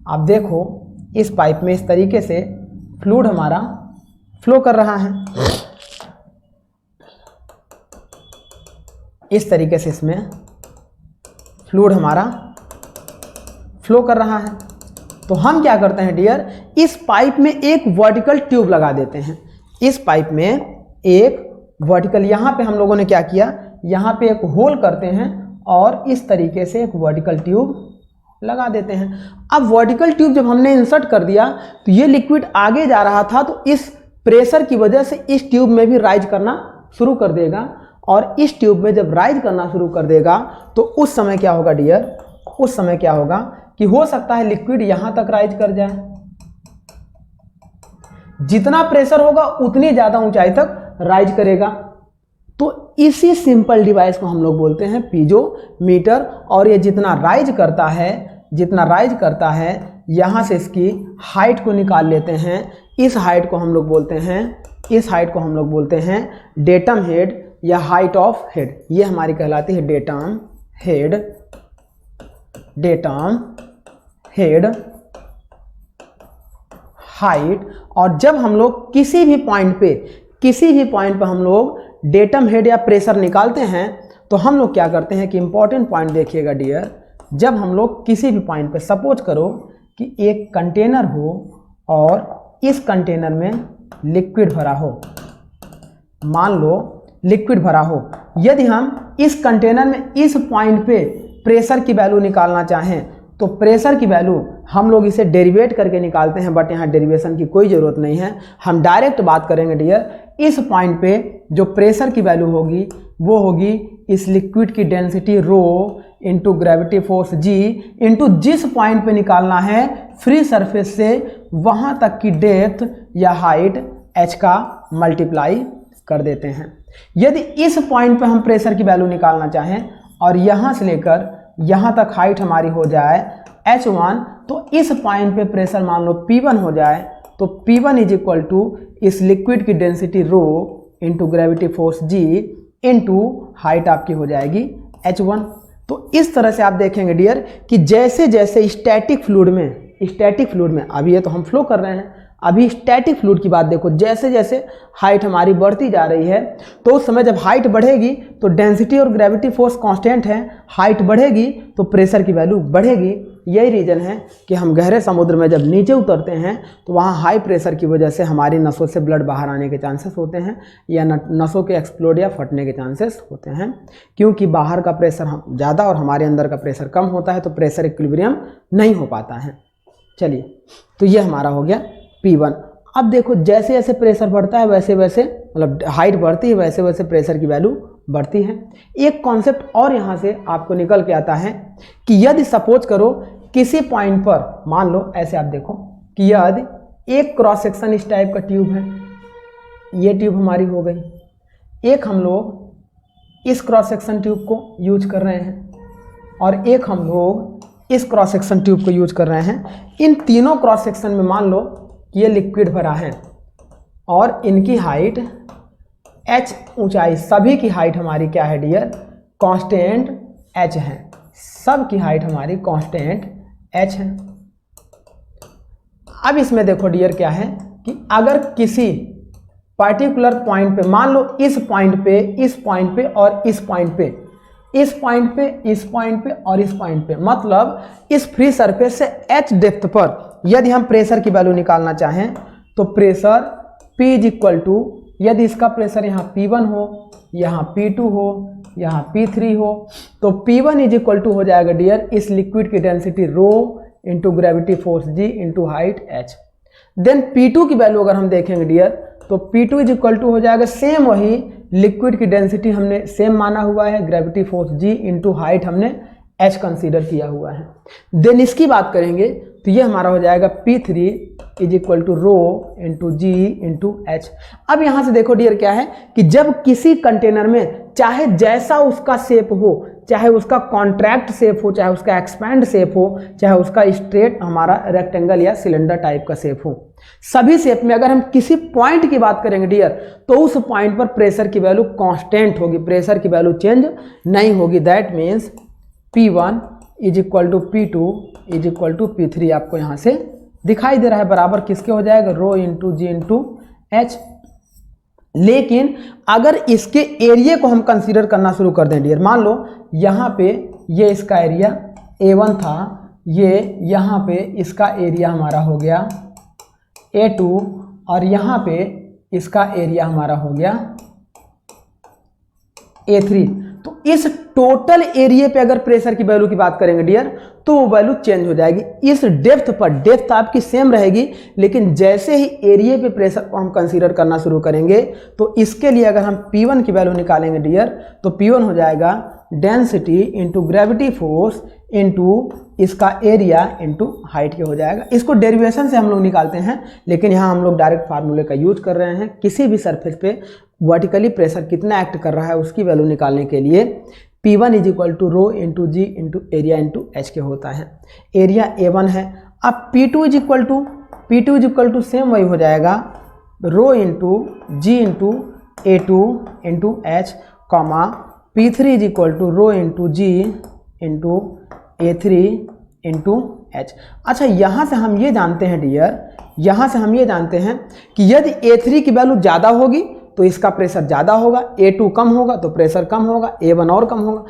आप देखो इस पाइप में इस तरीके से फ्लूइड हमारा फ्लो कर रहा है। इस तरीके से इसमें फ्लूइड हमारा फ्लो कर रहा है। तो हम क्या करते हैं डियर, इस पाइप में एक वर्टिकल ट्यूब लगा देते हैं। इस पाइप में एक वर्टिकल, यहाँ पे हम लोगों ने क्या किया, यहाँ पे एक होल करते हैं और इस तरीके से एक वर्टिकल ट्यूब लगा देते हैं। अब वर्टिकल ट्यूब जब हमने इंसर्ट कर दिया तो ये लिक्विड आगे जा रहा था, तो इस प्रेशर की वजह से इस ट्यूब में भी राइज करना शुरू कर देगा, और इस ट्यूब में जब राइज करना शुरू कर देगा तो उस समय क्या होगा डियर, उस समय क्या होगा कि हो सकता है लिक्विड यहां तक राइज कर जाए। जितना प्रेशर होगा उतनी ज्यादा ऊंचाई तक राइज करेगा। तो इसी सिंपल डिवाइस को हम लोग बोलते हैं पीजोमीटर। और ये जितना राइज करता है यहां से इसकी हाइट को निकाल लेते हैं। इस हाइट को हम लोग बोलते हैं डेटम हेड या हाइट ऑफ हेड। ये हमारी कहलाती है डेटम हेड हाइट। और जब हम लोग किसी भी पॉइंट पे हम लोग डेटम हेड या प्रेशर निकालते हैं तो हम लोग क्या करते हैं कि इंपॉर्टेंट पॉइंट देखिएगा डियर, जब हम लोग किसी भी पॉइंट पे, सपोज करो कि एक कंटेनर हो और इस कंटेनर में लिक्विड भरा हो, मान लो लिक्विड भरा हो, यदि हम इस कंटेनर में इस पॉइंट पे प्रेशर की वैल्यू निकालना चाहें तो प्रेशर की वैल्यू हम लोग इसे डेरिवेट करके निकालते हैं, बट यहाँ डेरिवेशन की कोई ज़रूरत नहीं है। हम डायरेक्ट बात करेंगे डियर, इस पॉइंट पे जो प्रेशर की वैल्यू होगी वो होगी इस लिक्विड की density rho into gravity force g into जिस पॉइंट पे निकालना है फ्री सरफेस से वहाँ तक की डेप्थ या हाइट h का मल्टीप्लाई कर देते हैं। यदि इस पॉइंट पे हम प्रेशर की वैल्यू निकालना चाहें और यहाँ से लेकर यहाँ तक हाइट हमारी हो जाए h1, तो इस पॉइंट पे प्रेशर मान लो P1 हो जाए, तो P1 इज इक्वल टू इस लिक्विड की density rho into gravity force G into height आपकी हो जाएगी h1। तो इस तरह से आप देखेंगे डियर कि जैसे जैसे स्टैटिक फ्लूइड में अभी ये तो हम फ्लो कर रहे हैं, अभी स्टैटिक फ्लूइड की बात देखो, जैसे जैसे हाइट हमारी बढ़ती जा रही है तो उस समय जब हाइट बढ़ेगी तो डेंसिटी और ग्रेविटी फोर्स कांस्टेंट है, हाइट बढ़ेगी तो प्रेशर की वैल्यू बढ़ेगी। यही रीज़न है कि हम गहरे समुद्र में जब नीचे उतरते हैं तो वहाँ हाई प्रेशर की वजह से हमारी नसों से ब्लड बाहर आने के चांसेस होते हैं या नसों के एक्सप्लोड या फटने के चांसेस होते हैं, क्योंकि बाहर का प्रेशर ज़्यादा और हमारे अंदर का प्रेशर कम होता है, तो प्रेशर इक्विलिब्रियम नहीं हो पाता है। चलिए, तो ये हमारा हो गया P1। अब देखो जैसे जैसे प्रेशर बढ़ता है वैसे वैसे मतलब हाइट बढ़ती है वैसे वैसे प्रेशर की वैल्यू बढ़ती है। एक कॉन्सेप्ट और यहाँ से आपको निकल के आता है कि यदि सपोज करो किसी पॉइंट पर मान लो ऐसे आप देखो कि यदि एक क्रॉस सेक्शन इस टाइप का ट्यूब है, ये ट्यूब हमारी हो गई, एक हम लोग इस क्रॉस सेक्शन ट्यूब को यूज कर रहे हैं और एक हम लोग इस क्रॉस सेक्शन ट्यूब को यूज कर रहे हैं। इन तीनों क्रॉस सेक्शन में मान लो कि ये लिक्विड भरा है और इनकी हाइट h ऊंचाई, सभी की हाइट हमारी क्या है डियर, कांस्टेंट h है, सब की हाइट हमारी कांस्टेंट h है। अब इसमें देखो डियर क्या है कि अगर किसी पर्टिकुलर पॉइंट पे मान लो इस पॉइंट पे, इस पॉइंट पे और इस पॉइंट पे, इस पॉइंट पे, इस पॉइंट पे और इस पॉइंट पे, मतलब इस फ्री सरफेस से h डेप्थ पर यदि हम प्रेशर की वैल्यू निकालना चाहें तो pressure P is equal to, यदि इसका प्रेशर यहाँ P1 हो, यहाँ P2 हो, यहाँ P3 हो, तो P1 इज इक्वल टू हो जाएगा डियर इस लिक्विड की density rho into gravity force G into height h। Then P2 की वैल्यू अगर हम देखेंगे डियर तो P2 इज इक्वल टू हो जाएगा सेम वही लिक्विड की डेंसिटी हमने सेम माना हुआ है, gravity force G into height हमने h कंसीडर किया हुआ है। देन इसकी बात करेंगे तो ये हमारा हो जाएगा P3 is equal to rho into G into h। अब यहाँ से देखो डियर क्या है कि जब किसी कंटेनर में चाहे जैसा उसका शेप हो, चाहे उसका कॉन्ट्रैक्ट शेप हो, चाहे उसका एक्सपैंड शेप हो, चाहे उसका स्ट्रेट हमारा रेक्टेंगल या सिलेंडर टाइप का शेप हो, सभी शेप में अगर हम किसी पॉइंट की बात करेंगे डियर तो उस पॉइंट पर प्रेशर की वैल्यू कांस्टेंट होगी, प्रेशर की वैल्यू चेंज नहीं होगी। That means P1 is equal to P2 is equal to P3 आपको यहाँ से दिखाई दे रहा है, बराबर किसके हो जाएगा, rho into G into h। लेकिन अगर इसके एरिया को हम कंसीडर करना शुरू कर दें डियर, मान लो यहाँ पे ये इसका एरिया A1 था, ये यहाँ पे इसका एरिया हमारा हो गया A2 और यहाँ पे इसका एरिया हमारा हो गया A3। तो इस टोटल एरिया पे अगर प्रेशर की वैल्यू की बात करेंगे डियर तो वो वैल्यू चेंज हो जाएगी। इस डेप्थ पर डेप्थ आपकी सेम रहेगी, लेकिन जैसे ही एरिया पे प्रेशर को हम कंसीडर करना शुरू करेंगे तो इसके लिए अगर हम P1 की वैल्यू निकालेंगे डियर तो P1 हो जाएगा density into gravity force into इसका एरिया इंटू हाइट के हो जाएगा। इसको डेरिवेशन से हम लोग निकालते हैं, लेकिन यहाँ हम लोग डायरेक्ट फार्मूले का यूज कर रहे हैं। किसी भी सरफेस पे वर्टिकली प्रेशर कितना एक्ट कर रहा है उसकी वैल्यू निकालने के लिए P1 is equal to rho into G into area into h के होता है। एरिया A1 है। अब P2 is equal to same वही हो जाएगा rho into G into A2 into h, comma P3 is equal to rho into G into A3 into h। अच्छा, यहाँ से हम ये जानते हैं डियर, यहाँ से हम ये जानते हैं कि यदि A3 की वैल्यू ज़्यादा होगी तो इसका प्रेशर ज़्यादा होगा, A2 कम होगा तो प्रेशर कम होगा, A1 और कम होगा।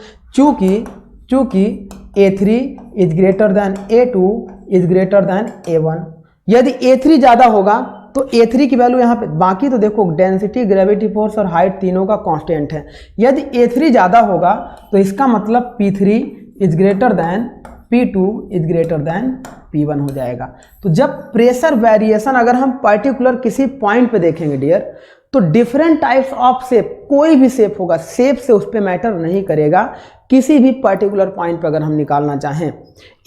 चूँकि A3 is greater than A2 is greater than A1। यदि A3 ज़्यादा होगा तो A3 की वैल्यू यहाँ पे, बाकी तो देखो डेंसिटी, ग्रेविटी फोर्स और हाइट तीनों का कांस्टेंट है। यदि A3 ज़्यादा होगा तो इसका मतलब P3 is greater than P2 is greater than P1 हो जाएगा। तो जब प्रेशर वेरिएशन अगर हम पर्टिकुलर किसी पॉइंट पे देखेंगे डियर तो डिफरेंट टाइप्स ऑफ शेप, कोई भी शेप होगा, शेप से उस पर मैटर नहीं करेगा। किसी भी पर्टिकुलर पॉइंट पर अगर हम निकालना चाहें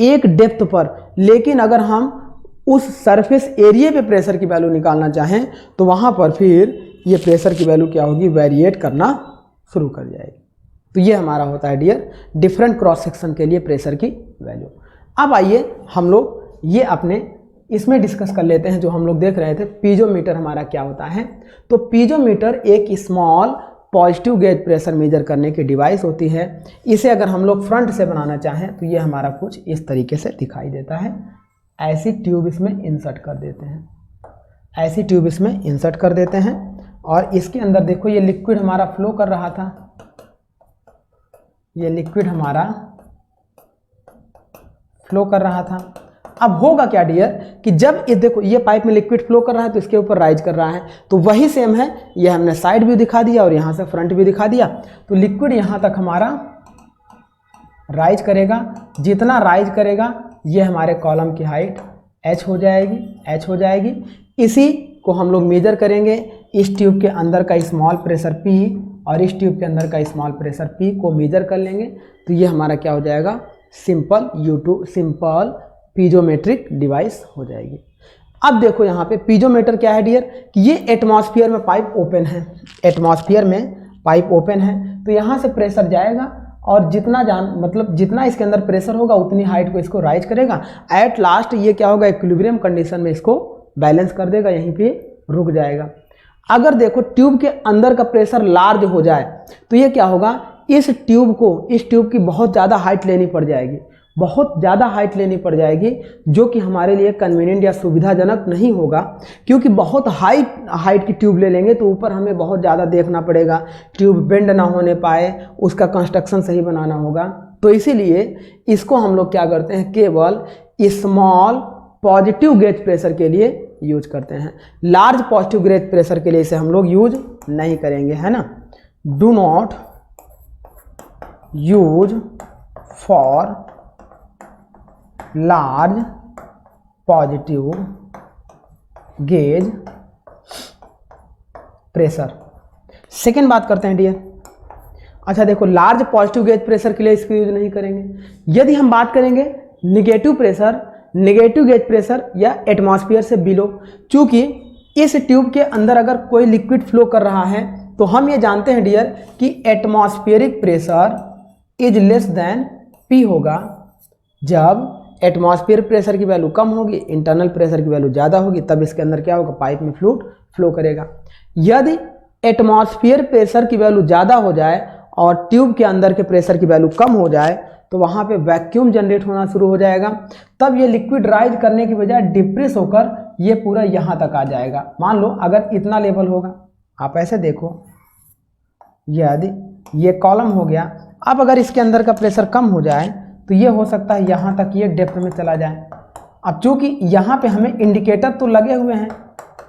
एक डेप्थ पर, लेकिन अगर हम उस सरफेस एरिया पे प्रेशर की वैल्यू निकालना चाहें तो वहाँ पर फिर ये प्रेशर की वैल्यू क्या होगी, वेरिएट करना शुरू कर जाएगी। तो ये हमारा होता है डियर डिफरेंट क्रॉस सेक्शन के लिए प्रेशर की वैल्यू। अब आइए हम लोग ये अपने इसमें डिस्कस कर लेते हैं, जो हम लोग देख रहे थे पीजोमीटर हमारा क्या होता है। तो पीजोमीटर एक small positive gauge pressure measure करने की डिवाइस होती है। इसे अगर हम लोग फ्रंट से बनाना चाहें तो ये हमारा कुछ इस तरीके से दिखाई देता है। ऐसी ट्यूब इसमें इंसर्ट कर देते हैं, ऐसी ट्यूब इसमें इंसर्ट कर देते हैं और इसके अंदर देखो ये लिक्विड हमारा फ्लो कर रहा था, ये लिक्विड हमारा फ्लो कर रहा था। अब होगा क्या डियर कि जब ये देखो ये पाइप में लिक्विड फ्लो कर रहा है तो इसके ऊपर राइज कर रहा है, तो वही सेम है, ये हमने साइड व्यू दिखा दिया और यहाँ से फ्रंट व्यू दिखा दिया। तो लिक्विड यहाँ तक हमारा राइज करेगा, जितना राइज करेगा ये हमारे कॉलम की हाइट h हो जाएगी, h हो जाएगी। इसी को हम लोग मेजर करेंगे, इस ट्यूब के अंदर का स्मॉल प्रेशर P और इस ट्यूब के अंदर का स्मॉल प्रेशर P को मेजर कर लेंगे, तो ये हमारा क्या हो जाएगा सिंपल U2 सिंपल पीजोमेट्रिक डिवाइस हो जाएगी। अब देखो यहाँ पे पीजोमीटर क्या है डियर कि ये एटमॉस्फेयर में पाइप ओपन है, एटमॉस्फेयर में पाइप ओपन है, तो यहाँ से प्रेशर जाएगा और जितना मतलब जितना इसके अंदर प्रेशर होगा उतनी हाइट को इसको राइज करेगा। एट लास्ट ये क्या होगा इक्विलिब्रियम कंडीशन में इसको बैलेंस कर देगा, यहीं पे रुक जाएगा। अगर देखो ट्यूब के अंदर का प्रेशर लार्ज हो जाए तो ये क्या होगा, इस ट्यूब की बहुत ज़्यादा हाइट लेनी पड़ जाएगी, बहुत ज़्यादा हाइट लेनी पड़ जाएगी, जो कि हमारे लिए कन्वीनियंट या सुविधाजनक नहीं होगा, क्योंकि बहुत हाइट की ट्यूब ले लेंगे तो ऊपर हमें बहुत ज़्यादा देखना पड़ेगा, ट्यूब बेंड ना होने पाए, उसका कंस्ट्रक्शन सही बनाना होगा। तो इसीलिए इसको हम लोग क्या करते हैं, केवल स्मॉल पॉजिटिव गेज प्रेशर के लिए यूज करते हैं, लार्ज पॉजिटिव गेज प्रेशर के लिए इसे हम लोग यूज नहीं करेंगे, है ना। Do not use for large positive gauge pressure. Second बात करते हैं डियर। अच्छा देखो लार्ज पॉजिटिव गेज प्रेशर के लिए इसको यूज नहीं करेंगे। यदि हम बात करेंगे negative pressure, negative gauge pressure या एटमॉस्फेयर से बिलो, चूंकि इस ट्यूब के अंदर अगर कोई लिक्विड फ्लो कर रहा है तो हम ये जानते हैं डियर कि atmospheric pressure is less than P होगा। जब एटमॉस्फेयर प्रेशर की वैल्यू कम होगी, इंटरनल प्रेशर की वैल्यू ज़्यादा होगी, तब इसके अंदर क्या होगा, पाइप में फ्लूइड फ्लो करेगा। यदि एटमॉस्फेयर प्रेशर की वैल्यू ज़्यादा हो जाए और ट्यूब के अंदर के प्रेशर की वैल्यू कम हो जाए तो वहाँ पे वैक्यूम जनरेट होना शुरू हो जाएगा। तब ये लिक्विड राइज करने की बजाय डिप्रेस होकर ये पूरा यहाँ तक आ जाएगा। मान लो अगर इतना लेवल होगा, आप ऐसे देखो, यदि ये कॉलम हो गया, अब अगर इसके अंदर का प्रेशर कम हो जाए तो ये हो सकता है यहाँ तक ये डेप्थ में चला जाए। अब चूंकि यहाँ पे हमें इंडिकेटर तो लगे हुए हैं,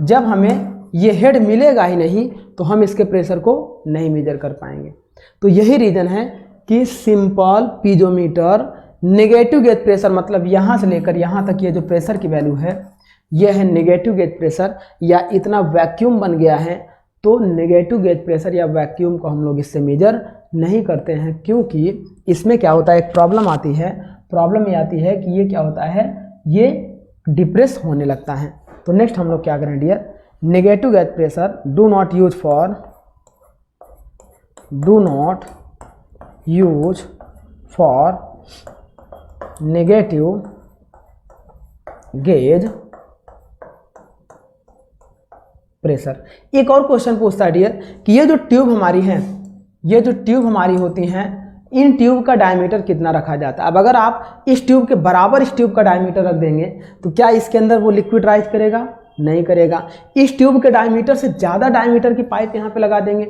जब हमें ये हेड मिलेगा ही नहीं तो हम इसके प्रेशर को नहीं मेजर कर पाएंगे। तो यही रीज़न है कि simple piezometer negative gauge pressure, मतलब यहाँ से लेकर यहाँ तक ये जो प्रेशर की वैल्यू है ये है नेगेटिव गेज प्रेशर, या इतना वैक्यूम बन गया है तो नेगेटिव गेज प्रेशर या वैक्यूम को हम लोग इससे मेजर नहीं करते हैं, क्योंकि इसमें क्या होता है, एक प्रॉब्लम आती है। प्रॉब्लम ये आती है कि ये क्या होता है, ये डिप्रेस होने लगता है। तो नेक्स्ट हम लोग क्या करें dear, negative gauge pressure do not use for negative gauge pressure. एक और क्वेश्चन पूछता है डियर कि ये जो ट्यूब हमारी है, ये जो ट्यूब हमारी होती हैं, इन ट्यूब का डायमीटर कितना रखा जाता है। अब अगर आप इस ट्यूब के बराबर इस ट्यूब का डायमीटर रख देंगे तो क्या इसके अंदर वो लिक्विड राइज करेगा, नहीं करेगा। इस ट्यूब के डायमीटर से ज़्यादा डायमीटर की पाइप यहाँ पे लगा देंगे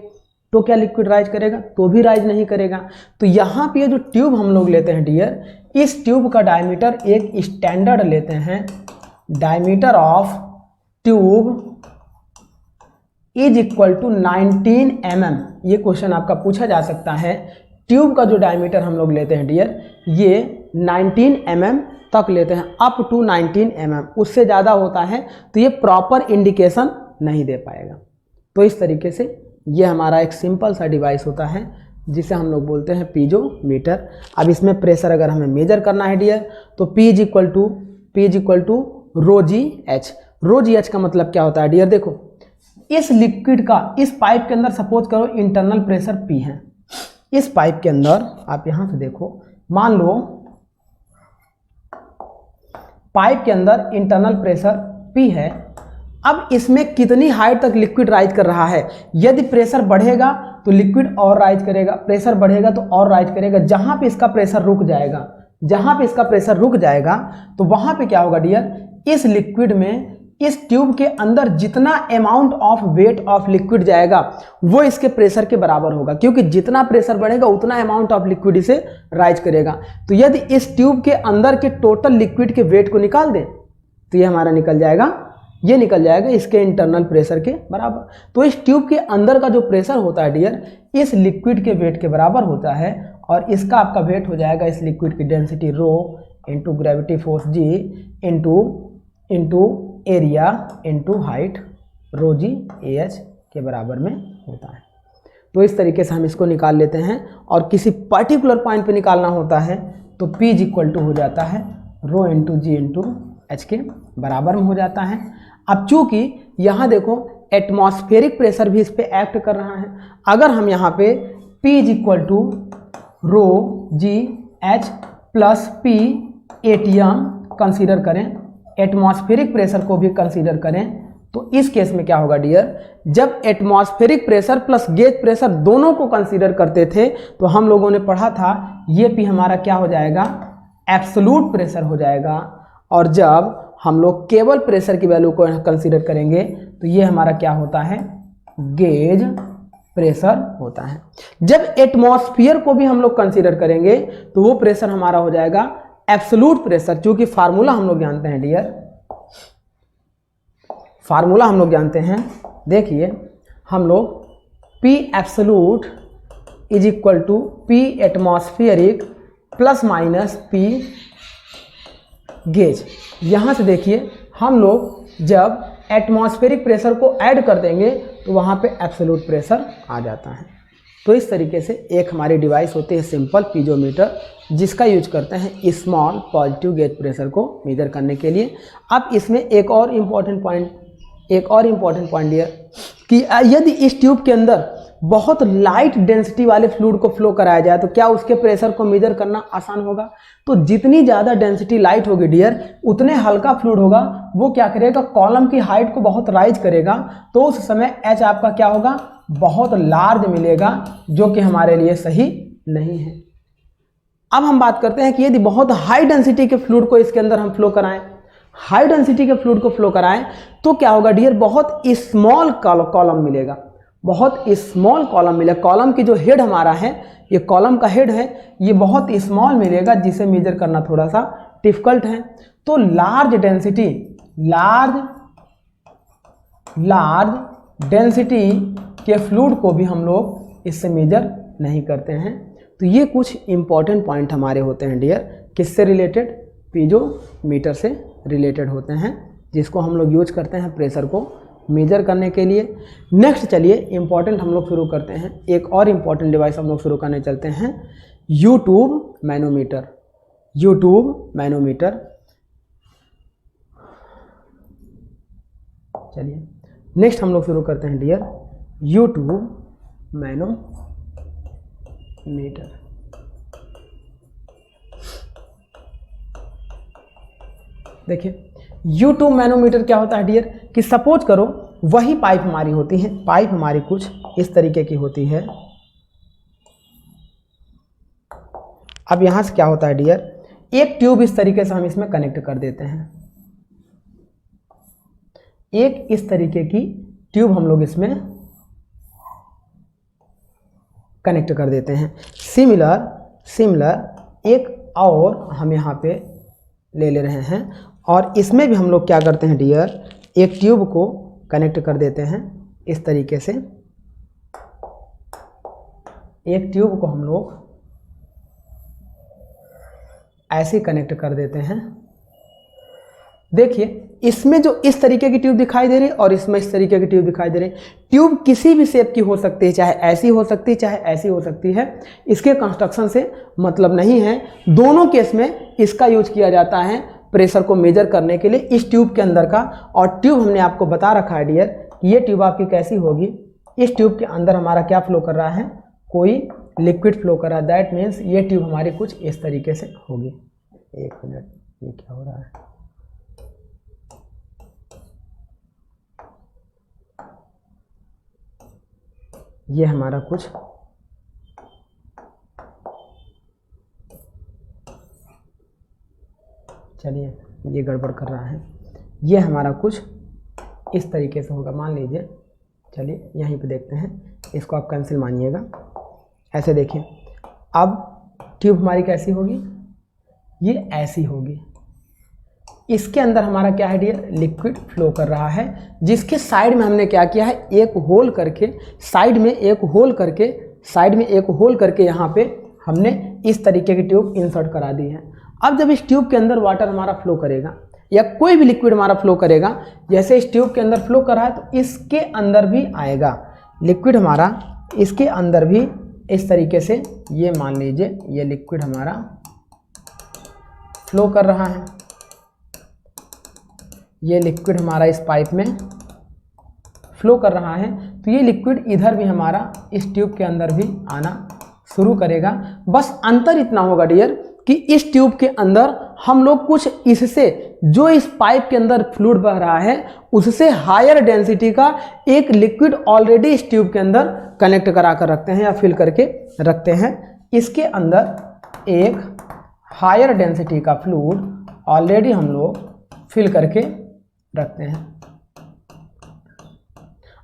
तो क्या लिक्विड राइज करेगा, तो भी राइज नहीं करेगा। तो यहाँ पे जो ट्यूब हम लोग लेते हैं डियर, इस ट्यूब का डायमीटर एक स्टैंडर्ड लेते हैं, diameter of tube is equal to 19 mm। ये क्वेश्चन आपका पूछा जा सकता है। ट्यूब का जो डायमीटर हम लोग लेते हैं डियर, ये 19 mm तक लेते हैं, अप टू 19 mm। उससे ज़्यादा होता है तो ये प्रॉपर इंडिकेशन नहीं दे पाएगा। तो इस तरीके से ये हमारा एक सिंपल सा डिवाइस होता है जिसे हम लोग बोलते हैं पीजोमीटर। अब इसमें प्रेशर अगर हमें मेजर करना है डियर तो P is equal to rho G H. Rho G H का मतलब क्या होता है डियर, देखो इस लिक्विड का इस पाइप के अंदर सपोज करो इंटरनल प्रेशर P है, इस पाइप के अंदर आप यहां से देखो, मान लो पाइप के अंदर इंटरनल प्रेशर P है। अब इसमें कितनी हाइट तक लिक्विड राइज कर रहा है? यदि प्रेशर बढ़ेगा तो लिक्विड और राइज करेगा, प्रेशर बढ़ेगा तो और राइज करेगा। जहां पे इसका प्रेशर रुक जाएगा, जहां पे इसका प्रेशर रुक जाएगा तो वहां पे क्या होगा डियर, इस लिक्विड में, इस ट्यूब के अंदर जितना amount of weight of liquid जाएगा वो इसके प्रेशर के बराबर होगा, क्योंकि जितना प्रेशर बढ़ेगा उतना अमाउंट ऑफ लिक्विड इसे राइज करेगा। तो यदि इस ट्यूब के अंदर के टोटल लिक्विड के वेट को निकाल दें तो ये हमारा निकल जाएगा, ये निकल जाएगा इसके इंटरनल प्रेशर के बराबर। तो इस ट्यूब के अंदर का जो प्रेशर होता है डियर, इस लिक्विड के वेट के बराबर होता है, और इसका आपका वेट हो जाएगा इस लिक्विड की density rho into gravity force g into area into height rho g AH के बराबर में होता है। तो इस तरीके से हम इसको निकाल लेते हैं, और किसी पर्टिकुलर पॉइंट पे निकालना होता है तो P इक्वल टू हो जाता है रो इंटू जी इंटू H के बराबर में हो जाता है। अब चूंकि यहाँ देखो एटमॉस्फेरिक प्रेशर भी इस पे एक्ट कर रहा है, अगर हम यहाँ पे P equal to rho G H plus P ATM consider करें, एटमॉस्फेरिक प्रेशर को भी कंसीडर करें, तो इस केस में क्या होगा डियर, जब atmospheric pressure plus gauge pressure दोनों को कंसीडर करते थे तो हम लोगों ने पढ़ा था ये P हमारा क्या हो जाएगा, एब्सोल्यूट प्रेशर हो जाएगा, और जब हम लोग केवल प्रेशर की वैल्यू को कंसीडर करेंगे तो ये हमारा क्या होता है, गेज प्रेशर होता है। जब एटमॉस्फेयर को भी हम लोग कंसीडर करेंगे तो वो प्रेशर हमारा हो जाएगा एब्सोल्यूट प्रेशर। चूंकि फार्मूला हम लोग जानते हैं डियर, फार्मूला हम लोग जानते हैं, देखिए हम लोग P absolute is equal to P atmospheric plus minus P gauge. यहाँ से देखिए हम लोग जब एटमॉस्फेरिक प्रेशर को ऐड कर देंगे तो वहाँ पे एब्सोल्यूट प्रेशर आ जाता है। तो इस तरीके से एक हमारी डिवाइस होती है सिंपल पीजोमीटर, जिसका यूज करते हैं स्मॉल पॉजिटिव गेज प्रेशर को मेजर करने के लिए। अब इसमें एक और इम्पॉर्टेंट पॉइंट डियर कि यदि इस ट्यूब के अंदर बहुत लाइट डेंसिटी वाले फ्लूइड को फ्लो कराया जाए तो क्या उसके प्रेशर को मेजर करना आसान होगा? तो जितनी ज़्यादा डेंसिटी लाइट होगी डियर, उतने हल्का फ्लूइड होगा, वो क्या करेगा, कॉलम की हाइट को बहुत राइज करेगा, तो उस समय H आपका क्या होगा, बहुत लार्ज मिलेगा, जो कि हमारे लिए सही नहीं है। अब हम बात करते हैं कि यदि बहुत हाई डेंसिटी के फ्लूइड को इसके अंदर हम फ्लो कराएं, हाई डेंसिटी के फ्लूइड को फ्लो कराएं तो क्या होगा डियर, बहुत स्मॉल कॉलम मिलेगा, बहुत स्मॉल कॉलम मिलेगा। कॉलम की जो हेड हमारा है, ये कॉलम का हेड है, ये बहुत स्मॉल मिलेगा, जिसे मेजर करना थोड़ा सा डिफिकल्ट है। तो लार्ज डेंसिटी के फ्लूइड को भी हम लोग इससे मेजर नहीं करते हैं। तो ये कुछ इंपॉर्टेंट पॉइंट हमारे होते हैं डियर, किससे रिलेटेड, पीजोमीटर से रिलेटेड होते हैं, जिसको हम लोग यूज करते हैं प्रेशर को मेजर करने के लिए। नेक्स्ट चलिए इंपॉर्टेंट हम लोग शुरू करते हैं, एक और इम्पॉर्टेंट डिवाइस हम लोग शुरू करने चलते हैं, यूट्यूब मैनोमीटर। चलिए नेक्स्ट हम लोग शुरू करते हैं डियर, यूट्यूब मैनोमीटर। देखिए यूट्यूब मैनोमीटर क्या होता है डियर, कि सपोज करो वही पाइप हमारी होती है, पाइप हमारी कुछ इस तरीके की होती है। अब यहां से क्या होता है डियर, एक ट्यूब इस तरीके से हम इसमें कनेक्ट कर देते हैं, एक इस तरीके की ट्यूब हम लोग इसमें कनेक्ट कर देते हैं। सिमिलर एक और हम यहाँ पे ले रहे हैं, और इसमें भी हम लोग क्या करते हैं डियर, एक ट्यूब को कनेक्ट कर देते हैं इस तरीके से, एक ट्यूब को हम लोग ऐसे कनेक्ट कर देते हैं। देखिए इसमें जो इस तरीके की ट्यूब दिखाई दे रही है और इसमें इस तरीके की ट्यूब दिखाई दे रही है, ट्यूब किसी भी शेप की हो सकती है, चाहे ऐसी हो सकती है चाहे ऐसी हो सकती है, इसके कंस्ट्रक्शन से मतलब नहीं है। दोनों केस में इसका यूज किया जाता है प्रेशर को मेजर करने के लिए इस ट्यूब के अंदर का। और ट्यूब हमने आपको बता रखा है डियर, ये ट्यूब आपकी कैसी होगी, इस ट्यूब के अंदर हमारा क्या फ्लो कर रहा है, कोई लिक्विड फ्लो कर रहा है, दैट मीन्स ये ट्यूब हमारी कुछ इस तरीके से होगी। एक मिनट, ये क्या हो रहा है, ये हमारा कुछ चलिए ये गड़बड़ कर रहा है, ये हमारा कुछ इस तरीके से होगा मान लीजिए। चलिए यहीं पे देखते हैं, इसको आप कैंसिल मानिएगा। ऐसे देखिए, अब ट्यूब हमारी कैसी होगी, ये ऐसी होगी। इसके अंदर हमारा क्या है डियर, लिक्विड फ्लो कर रहा है, जिसके साइड में हमने क्या किया है, एक होल करके साइड में एक होल करके यहाँ पे हमने इस तरीके की ट्यूब इंसर्ट करा दी है। अब जब इस ट्यूब के अंदर वाटर हमारा फ्लो करेगा या कोई भी लिक्विड हमारा फ्लो करेगा, जैसे इस ट्यूब के अंदर फ्लो कर रहा है तो इसके अंदर भी आएगा लिक्विड हमारा, इसके अंदर भी इस तरीके से, ये मान लीजिए ये लिक्विड हमारा फ्लो कर रहा है, ये लिक्विड हमारा इस पाइप में फ्लो कर रहा है, तो ये लिक्विड इधर भी हमारा इस ट्यूब के अंदर भी आना शुरू करेगा। बस अंतर इतना होगा डियर कि इस ट्यूब के अंदर हम लोग कुछ इससे, जो इस पाइप के अंदर फ्लूइड बह रहा है उससे हायर डेंसिटी का एक लिक्विड ऑलरेडी इस ट्यूब के अंदर कनेक्ट करा कर रखते हैं या फिल करके रखते हैं। इसके अंदर एक हायर डेंसिटी का फ्लूइड ऑलरेडी हम लोग फिल करके रखते हैं।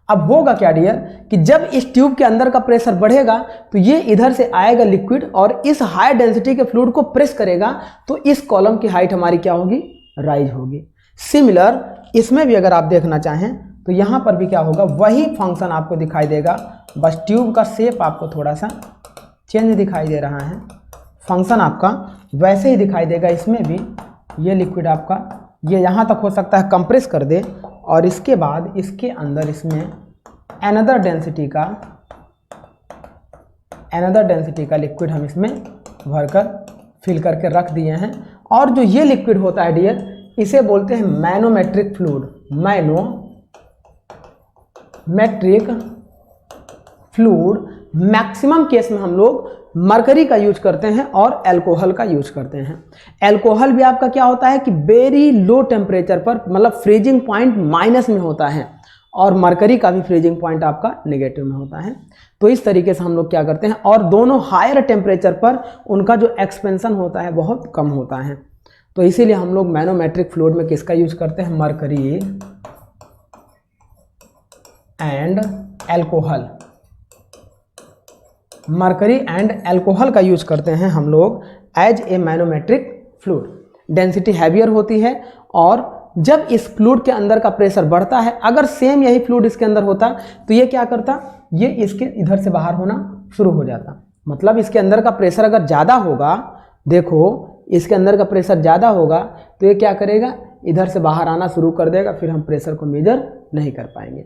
अब होगा क्या डियर कि जब इस ट्यूब के अंदर का प्रेशर बढ़ेगा तो ये इधर से आएगा लिक्विड और इस हाई डेंसिटी के फ्लूइड को प्रेस करेगा, तो इस कॉलम की हाइट हमारी क्या होगी, राइज होगी। सिमिलर इसमें भी अगर आप देखना चाहें तो यहाँ पर भी क्या होगा, वही फंक्शन आपको दिखाई देगा, बस ट्यूब का शेप आपको थोड़ा सा चेंज दिखाई दे रहा है, फंक्शन आपका वैसे ही दिखाई देगा। इसमें भी ये लिक्विड आपका ये यहाँ तक हो सकता है कंप्रेस कर दे और इसके बाद इसके अंदर इसमें अनदर डेंसिटी का लिक्विड हम इसमें भरकर फिल करके रख दिए हैं। और जो ये लिक्विड होता है डियर, इसे बोलते हैं manometric fluid. Manometric fluid maximum case में हम लोग मरकरी का यूज करते हैं और अल्कोहल का यूज करते हैं। अल्कोहल भी आपका क्या होता है कि वेरी लो टेम्परेचर पर, मतलब फ्रीजिंग पॉइंट माइनस में होता है, और मरकरी का भी फ्रीजिंग पॉइंट आपका नेगेटिव में होता है। तो इस तरीके से हम लोग क्या करते हैं, और दोनों हायर टेम्परेचर पर उनका जो एक्सपेंशन होता है बहुत कम होता है। तो इसीलिए हम लोग मैनोमेट्रिक फ्लूइड में किसका यूज करते हैं, mercury and alcohol. Mercury and alcohol का यूज करते हैं हम लोग as a manometric fluid. Density heavier होती है और जब इस फ्लूइड के अंदर का प्रेशर बढ़ता है, अगर सेम यही फ्लूइड इसके अंदर होता तो ये क्या करता, ये इसके इधर से बाहर होना शुरू हो जाता। मतलब इसके अंदर का प्रेशर अगर ज़्यादा होगा, देखो इसके अंदर का प्रेशर ज़्यादा होगा तो ये क्या करेगा, इधर से बाहर आना शुरू कर देगा, फिर हम प्रेशर को मेजर नहीं कर पाएंगे।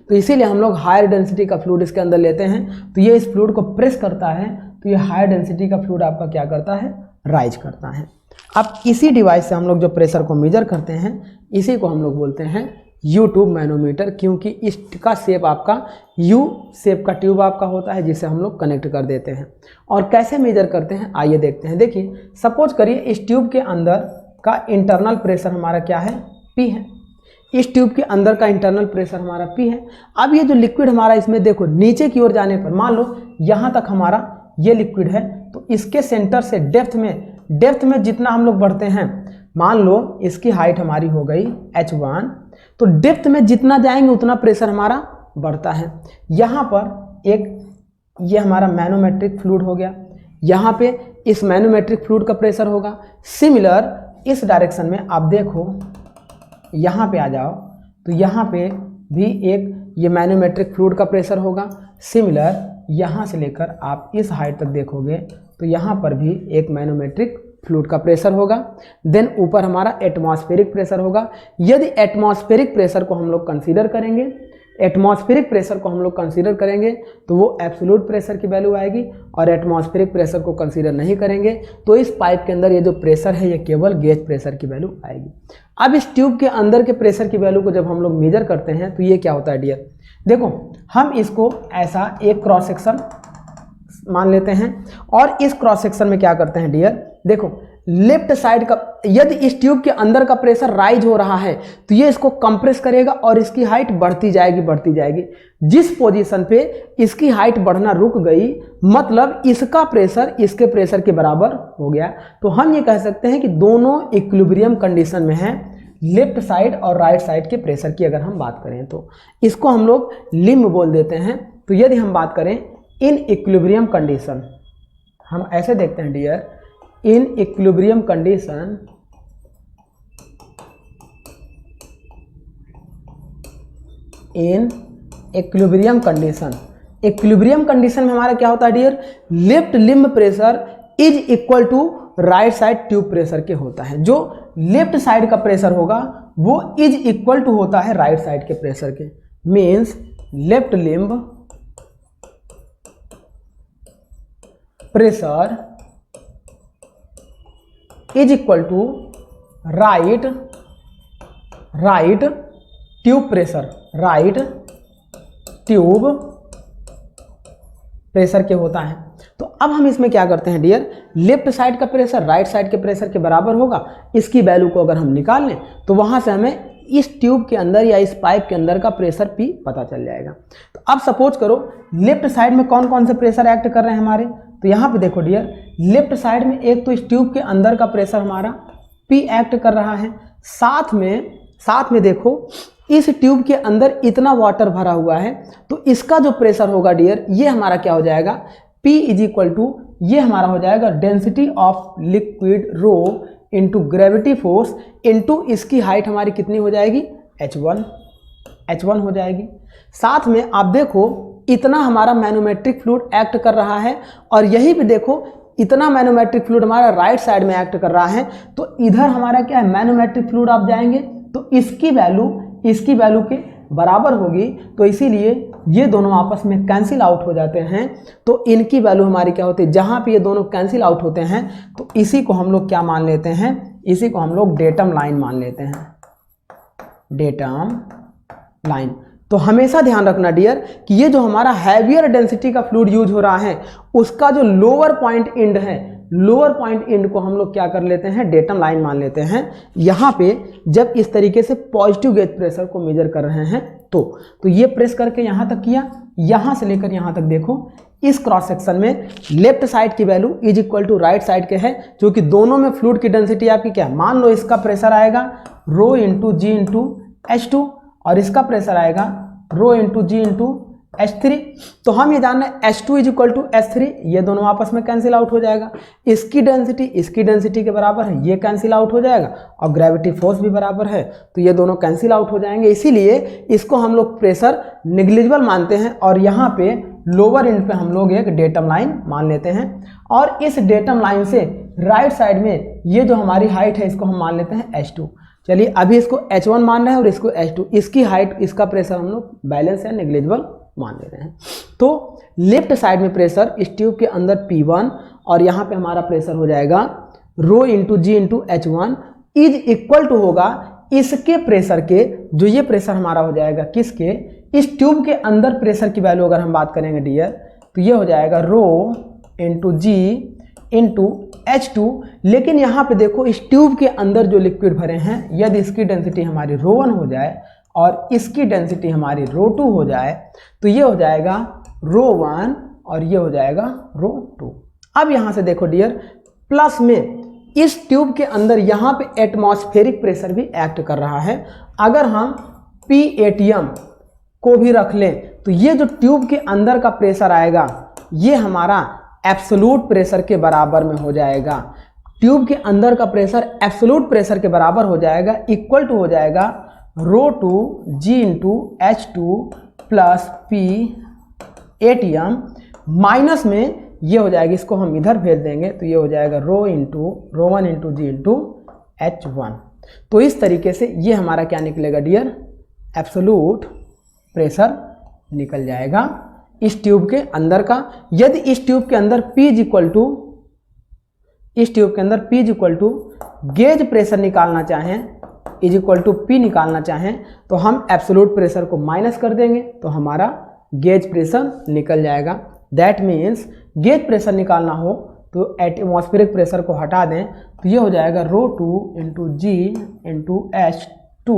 तो इसीलिए हम लोग हायर डेंसिटी का फ्लूइड इसके अंदर लेते हैं, तो ये इस फ्लूइड को प्रेस करता है, तो ये हायर डेंसिटी का फ्लूइड आपका क्या करता है, राइज करता है। अब इसी डिवाइस से हम लोग जो प्रेशर को मेजर करते हैं, इसी को हम लोग बोलते हैं यू ट्यूब मैनोमीटर, क्योंकि इसका शेप आपका यू शेप का ट्यूब आपका होता है जिसे हम लोग कनेक्ट कर देते हैं। और कैसे मेजर करते हैं आइए देखते हैं। देखिए सपोज करिए इस ट्यूब के अंदर का इंटरनल प्रेशर हमारा क्या है, पी है। इस ट्यूब के अंदर का इंटरनल प्रेशर हमारा पी है। अब ये जो लिक्विड हमारा इसमें देखो नीचे की ओर जाने पर, मान लो यहाँ तक हमारा ये लिक्विड है, तो इसके सेंटर से डेप्थ में जितना हम लोग बढ़ते हैं, मान लो इसकी हाइट हमारी हो गई h1, तो डेप्थ में जितना जाएंगे उतना प्रेशर हमारा बढ़ता है। यहाँ पर एक ये हमारा मैनोमेट्रिक फ्लूइड हो गया, यहाँ पे इस मैनोमेट्रिक फ्लूइड का प्रेशर होगा। सिमिलर इस डायरेक्शन में आप देखो, यहाँ पे आ जाओ तो यहाँ पे भी एक ये मैनोमेट्रिक फ्लूइड का प्रेशर होगा। सिमिलर यहाँ से लेकर आप इस हाइट तक देखोगे तो यहाँ पर भी एक मैनोमेट्रिक फ्लूइड का प्रेशर होगा। देन ऊपर हमारा एटमॉस्फेरिक प्रेशर होगा। यदि एटमॉस्फेरिक प्रेशर को हम लोग कंसीडर करेंगे, तो वो एब्सोल्यूट प्रेशर की वैल्यू आएगी, और एटमॉस्फेरिक प्रेशर को कंसीडर नहीं करेंगे तो इस पाइप के अंदर ये जो प्रेशर है ये केवल गेज प्रेशर की वैल्यू आएगी। अब इस ट्यूब के अंदर के प्रेशर की वैल्यू को जब हम लोग मेजर करते हैं तो ये क्या होता है डियर, देखो हम इसको ऐसा एक क्रॉस सेक्शन मान लेते हैं। और इस क्रॉस सेक्शन में क्या करते हैं डियर, देखो लेफ्ट साइड का, यदि इस ट्यूब के अंदर का प्रेशर राइज हो रहा है तो ये इसको कंप्रेस करेगा और इसकी हाइट बढ़ती जाएगी। जिस पोजीशन पे इसकी हाइट बढ़ना रुक गई, मतलब इसका प्रेशर इसके प्रेशर के बराबर हो गया। तो हम ये कह सकते हैं कि दोनों इक्विलिब्रियम कंडीशन में हैं, लेफ्ट साइड और राइट साइड के प्रेशर की अगर हम बात करें तो इसको हम लोग लिम्ब बोल देते हैं। तो यदि हम बात करें इन इक्विलिब्रियम कंडीशन, हम ऐसे देखते हैं dear, in equilibrium condition equilibrium condition में हमारा क्या होता है dear, left limb pressure is equal to right side tube pressure के होता है। जो लेफ्ट साइड का प्रेशर होगा वो इज इक्वल टू होता है राइट साइड के प्रेशर के। Means left limb pressure is equal to right tube pressure के होता है। तो अब हम इसमें क्या करते हैं डियर, लेफ्ट साइड का प्रेशर राइट साइड के प्रेशर के बराबर होगा, इसकी वैल्यू को अगर हम निकाल लें तो वहां से हमें इस ट्यूब के अंदर या इस पाइप के अंदर का प्रेशर P पता चल जाएगा। तो अब सपोज करो लेफ्ट साइड में कौन कौन से प्रेशर एक्ट कर रहे हैं हमारे, तो यहाँ पे देखो डियर, लेफ्ट साइड में एक तो इस ट्यूब के अंदर का प्रेशर हमारा P एक्ट कर रहा है, साथ में देखो इस ट्यूब के अंदर इतना वाटर भरा हुआ है, तो इसका जो प्रेशर होगा डियर, ये हमारा क्या हो जाएगा, P इज इक्वल टू, ये हमारा हो जाएगा density of liquid rho into gravity force into इसकी हाइट हमारी कितनी हो जाएगी, h1 हो जाएगी। साथ में आप देखो इतना हमारा मैनोमेट्रिक फ्लूइड एक्ट कर रहा है, और यहीं पे देखो इतना मैनोमेट्रिक फ्लूइड हमारा राइट साइड में एक्ट कर रहा है, तो इधर हमारा क्या है, मैनोमेट्रिक फ्लूइड आप जाएंगे तो इसकी वैल्यू के बराबर होगी, तो इसीलिए ये दोनों आपस में कैंसिल आउट हो जाते हैं। तो इनकी वैल्यू हमारी क्या होती है, जहां पे ये दोनों कैंसिल आउट होते हैं तो इसी को हम लोग क्या मान लेते हैं, इसी को हम लोग डेटम लाइन मान लेते हैं, डेटम लाइन। तो हमेशा ध्यान रखना डियर कि ये जो हमारा हैवियर डेंसिटी का फ्लूइड यूज हो रहा है, उसका जो लोअर पॉइंट एंड है, लोअर पॉइंट एंड को हम लोग क्या कर लेते हैं, डेटम लाइन मान लेते हैं। यहाँ पे जब इस तरीके से पॉजिटिव गेज प्रेशर को मेजर कर रहे हैं तो ये प्रेस करके यहाँ तक किया, यहाँ से लेकर यहाँ तक देखो इस क्रॉस सेक्शन में लेफ्ट साइड की value is equal to right side के है, जो कि दोनों में फ्लूइड की डेंसिटी आपकी क्या, मान लो इसका प्रेशर आएगा रो इंटू जी इंटू H2 और इसका प्रेशर आएगा रो इंटू जी इंटू H3। तो हम ये जानना है H2 is equal to H3, ये दोनों आपस में कैंसिल आउट हो जाएगा, इसकी डेंसिटी के बराबर है, ये कैंसिल आउट हो जाएगा, और ग्रेविटी फोर्स भी बराबर है, तो ये दोनों कैंसिल आउट हो जाएंगे। इसीलिए इसको हम लोग प्रेशर निग्लिजिबल मानते हैं, और यहाँ पे लोअर एंड पे हम लोग एक डेटम लाइन मान लेते हैं। और इस डेटम लाइन से राइट साइड में ये जो हमारी हाइट है इसको हम मान लेते हैं H2। चलिए अभी इसको H1 मान रहे हैं और इसको H2, इसकी हाइट इसका प्रेशर हम लोग बैलेंस या नेग्लिजिबल मान ले रहे हैं। तो लेफ्ट साइड में प्रेशर इस ट्यूब के अंदर P1 और यहाँ पे हमारा प्रेशर हो जाएगा rho into g into H1 is equal to होगा इसके प्रेशर के, जो ये प्रेशर हमारा हो जाएगा किसके, इस ट्यूब के अंदर प्रेशर की वैल्यू अगर हम बात करेंगे डियर, तो ये हो जाएगा rho into g into H2। लेकिन यहाँ पे देखो इस ट्यूब के अंदर जो लिक्विड भरे हैं, यदि इसकी डेंसिटी हमारी रो1 हो जाए और इसकी डेंसिटी हमारी रो2 हो जाए, तो ये हो जाएगा रो1 और ये हो जाएगा रो2। अब यहाँ से देखो डियर, प्लस में इस ट्यूब के अंदर यहाँ पे एटमॉस्फेरिक प्रेशर भी एक्ट कर रहा है। अगर हम PATM को भी रख लें तो ये जो ट्यूब के अंदर का प्रेशर आएगा ये हमारा एब्सोलूट प्रेशर के बराबर में हो जाएगा। ट्यूब के अंदर का प्रेशर एब्सोलूट प्रेशर के बराबर हो जाएगा, इक्वल टू हो जाएगा रो2 g into H2 plus PATM, minus में ये हो जाएगा, इसको हम इधर भेज देंगे तो ये हो जाएगा रो1 इंटू जी इंटू H1। तो इस तरीके से ये हमारा क्या निकलेगा डियर, एब्सोलूट प्रेशर निकल जाएगा इस ट्यूब के अंदर का। यदि इस ट्यूब के अंदर P is equal to gauge pressure निकालना चाहें, इज इक्वल टू P निकालना चाहें, तो हम एब्सोलूट प्रेशर को माइनस कर देंगे तो हमारा गेज प्रेशर निकल जाएगा। दैट मीन्स गेज प्रेशर निकालना हो तो एटमॉस्फेरिक प्रेशर को हटा दें तो ये हो जाएगा ρ2 into g into H2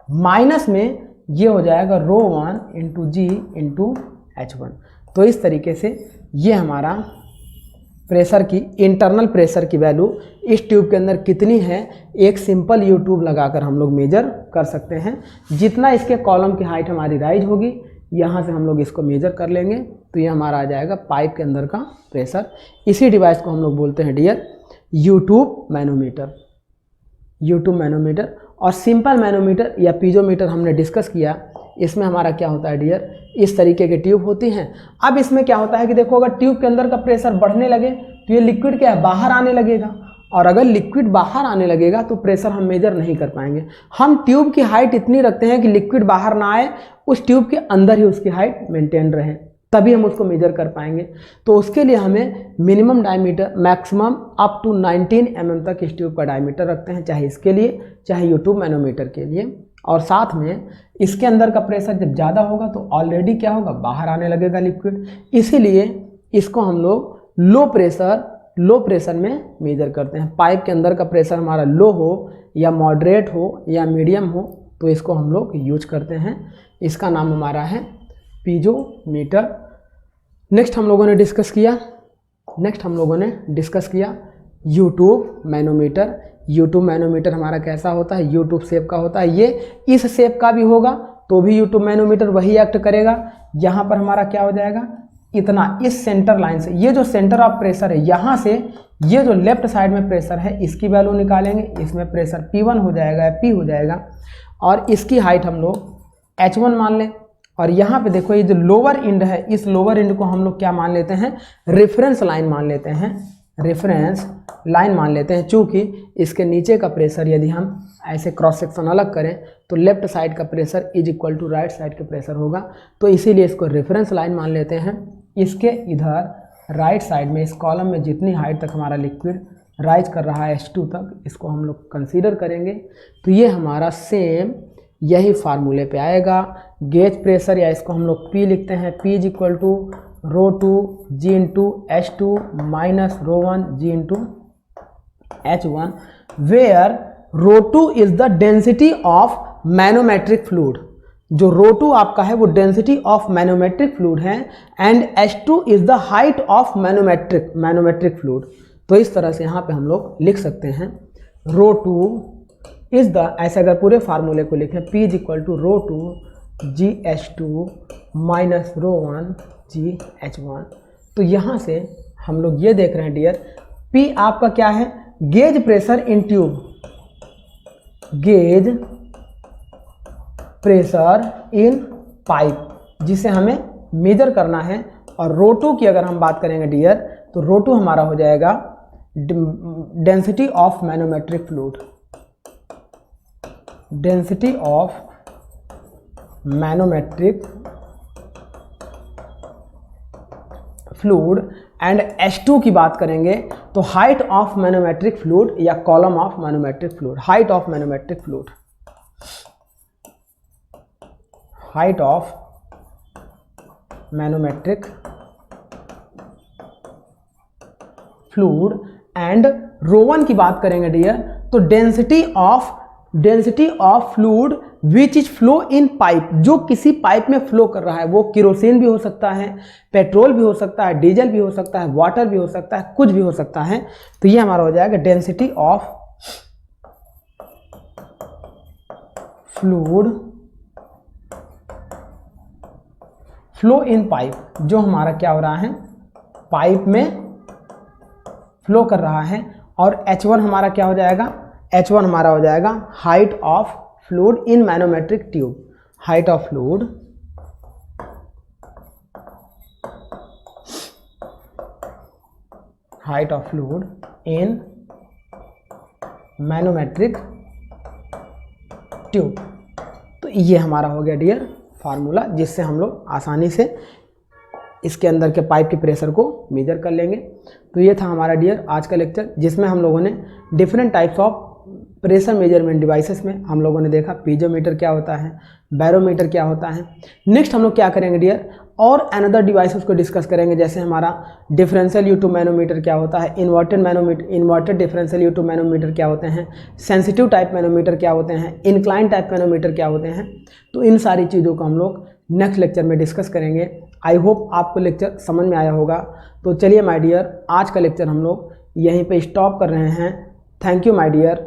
minus में ये हो जाएगा ρ1 इंटू जी इंटू H1। तो इस तरीके से ये हमारा प्रेशर की इंटरनल प्रेशर की वैल्यू इस ट्यूब के अंदर कितनी है एक सिंपल यू ट्यूब लगाकर हम लोग मेजर कर सकते हैं। जितना इसके कॉलम की हाइट हमारी राइज होगी यहाँ से हम लोग इसको मेजर कर लेंगे तो ये हमारा आ जाएगा पाइप के अंदर का प्रेशर। इसी डिवाइस को हम लोग बोलते हैं dear U tube manometer. U tube manometer और सिंपल मैनोमीटर या पीजोमीटर हमने डिस्कस किया। इसमें हमारा क्या होता है डियर, इस तरीके के ट्यूब होती हैं। अब इसमें क्या होता है कि देखो अगर ट्यूब के अंदर का प्रेशर बढ़ने लगे तो ये लिक्विड क्या है बाहर आने लगेगा, और अगर लिक्विड बाहर आने लगेगा तो प्रेशर हम मेजर नहीं कर पाएंगे। हम ट्यूब की हाइट इतनी रखते हैं कि लिक्विड बाहर ना आए, उस ट्यूब के अंदर ही उसकी हाइट मेंटेन रहे, तभी हम उसको मेजर कर पाएंगे। तो उसके लिए हमें minimum diameter maximum up to 19 mm तक इस ट्यूब का डायमीटर रखते हैं, चाहे इसके लिए चाहे यू ट्यूब मैनोमीटर के लिए। और साथ में इसके अंदर का प्रेशर जब ज़्यादा होगा तो ऑलरेडी क्या होगा बाहर आने लगेगा लिक्विड, इसीलिए इसको हम लोग लो प्रेशर में मेजर करते हैं। पाइप के अंदर का प्रेशर हमारा लो हो या मॉडरेट हो या मीडियम हो तो इसको हम लोग यूज करते हैं। इसका नाम हमारा है पीजोमीटर। नेक्स्ट हम लोगों ने डिस्कस किया you tube manometer. U tube manometer हमारा कैसा होता है, यू ट्यूब शेप का होता है। ये इस शेप का भी होगा तो भी यू ट्यूब मैनोमीटर वही एक्ट करेगा। यहाँ पर हमारा क्या हो जाएगा इतना, इस सेंटर लाइन से ये जो सेंटर ऑफ प्रेशर है यहाँ से ये जो लेफ्ट साइड में प्रेशर है इसकी वैल्यू निकालेंगे। इसमें प्रेशर P1 हो जाएगा, P हो जाएगा, और इसकी हाइट हम लोग H1 मान लें। और यहाँ पे देखो ये जो लोअर एंड है, इस लोअर एंड को हम लोग क्या मान लेते हैं, रेफरेंस लाइन मान लेते हैं, रेफरेंस लाइन मान लेते हैं। चूँकि इसके नीचे का प्रेशर यदि हम ऐसे क्रॉस सेक्शन अलग करें तो लेफ्ट साइड का pressure is equal to right side के प्रेशर होगा, तो इसीलिए इसको रेफरेंस लाइन मान लेते हैं। इसके इधर राइट साइड में इस कॉलम में जितनी हाइट तक हमारा लिक्विड राइज कर रहा है H2 तक, इसको हम लोग कंसीडर करेंगे। तो ये हमारा सेम यही फार्मूले पे आएगा। गेज प्रेशर या इसको हम लोग P लिखते हैं, P is equal to ρ2 G into H2 minus ρ1 G into H1, where ρ2 is the density of manometric fluid. जो ρ2 आपका है वो डेंसिटी ऑफ मैनोमेट्रिक फ्लूइड है, and H2 is the height of manometric fluid. तो इस तरह से यहाँ पे हम लोग लिख सकते हैं ρ2 इज द, ऐसे अगर पूरे फार्मूले को लिखें, P is equal to ρ2 GH2 minus ρ1 GH1। तो यहाँ से हम लोग ये देख रहे हैं डियर, P आपका क्या है, gauge pressure in tube, gauge pressure in pipe, जिसे हमें मेजर करना है। और ρ2 की अगर हम बात करेंगे डियर तो ρ2 हमारा हो जाएगा density of manometric fluid, density of manometric fluid. And H2 की बात करेंगे तो हाइट ऑफ मैनोमेट्रिक फ्लूइड या column of manometric fluid, height of manometric fluid, height of manometric fluid. And ρ1 की बात करेंगे डियर तो density of fluid which is flow in pipe, जो किसी पाइप में फ्लो कर रहा है। वो केरोसिन भी हो सकता है, पेट्रोल भी हो सकता है, डीजल भी हो सकता है, वाटर भी हो सकता है, कुछ भी हो सकता है। तो ये हमारा हो जाएगा density of fluid flow in pipe, जो हमारा क्या हो रहा है पाइप में फ्लो कर रहा है। और H1 हमारा क्या हो जाएगा, H1 हमारा हो जाएगा height of fluid in manometric tube, height of fluid in manometric tube. तो ये हमारा हो गया डियर फार्मूला, जिससे हम लोग आसानी से इसके अंदर के पाइप के प्रेशर को मेजर कर लेंगे। तो ये था हमारा डियर आज का लेक्चर, जिसमें हम लोगों ने different types of pressure measurement devices में हम लोगों ने देखा पीजोमीटर क्या होता है, बैरोमीटर क्या होता है। नेक्स्ट हम लोग क्या करेंगे डियर, और अनदर डिवाइसेस को डिस्कस करेंगे, जैसे हमारा डिफरेंशियल U2 मैनोमीटर क्या होता है, इन्वर्टेड डिफरेंशियल U2 मैनोमीटर क्या होते हैं, सेंसिटिव टाइप मैनोमीटर क्या होते हैं, इंक्लाइन टाइप मैनोमीटर क्या होते हैं। तो इन सारी चीज़ों को हम लोग नेक्स्ट लेक्चर में डिस्कस करेंगे। आई होप आपको लेक्चर समझ में आया होगा। तो चलिए माय डियर, आज का लेक्चर हम लोग यहीं पे स्टॉप कर रहे हैं। Thank you my dear.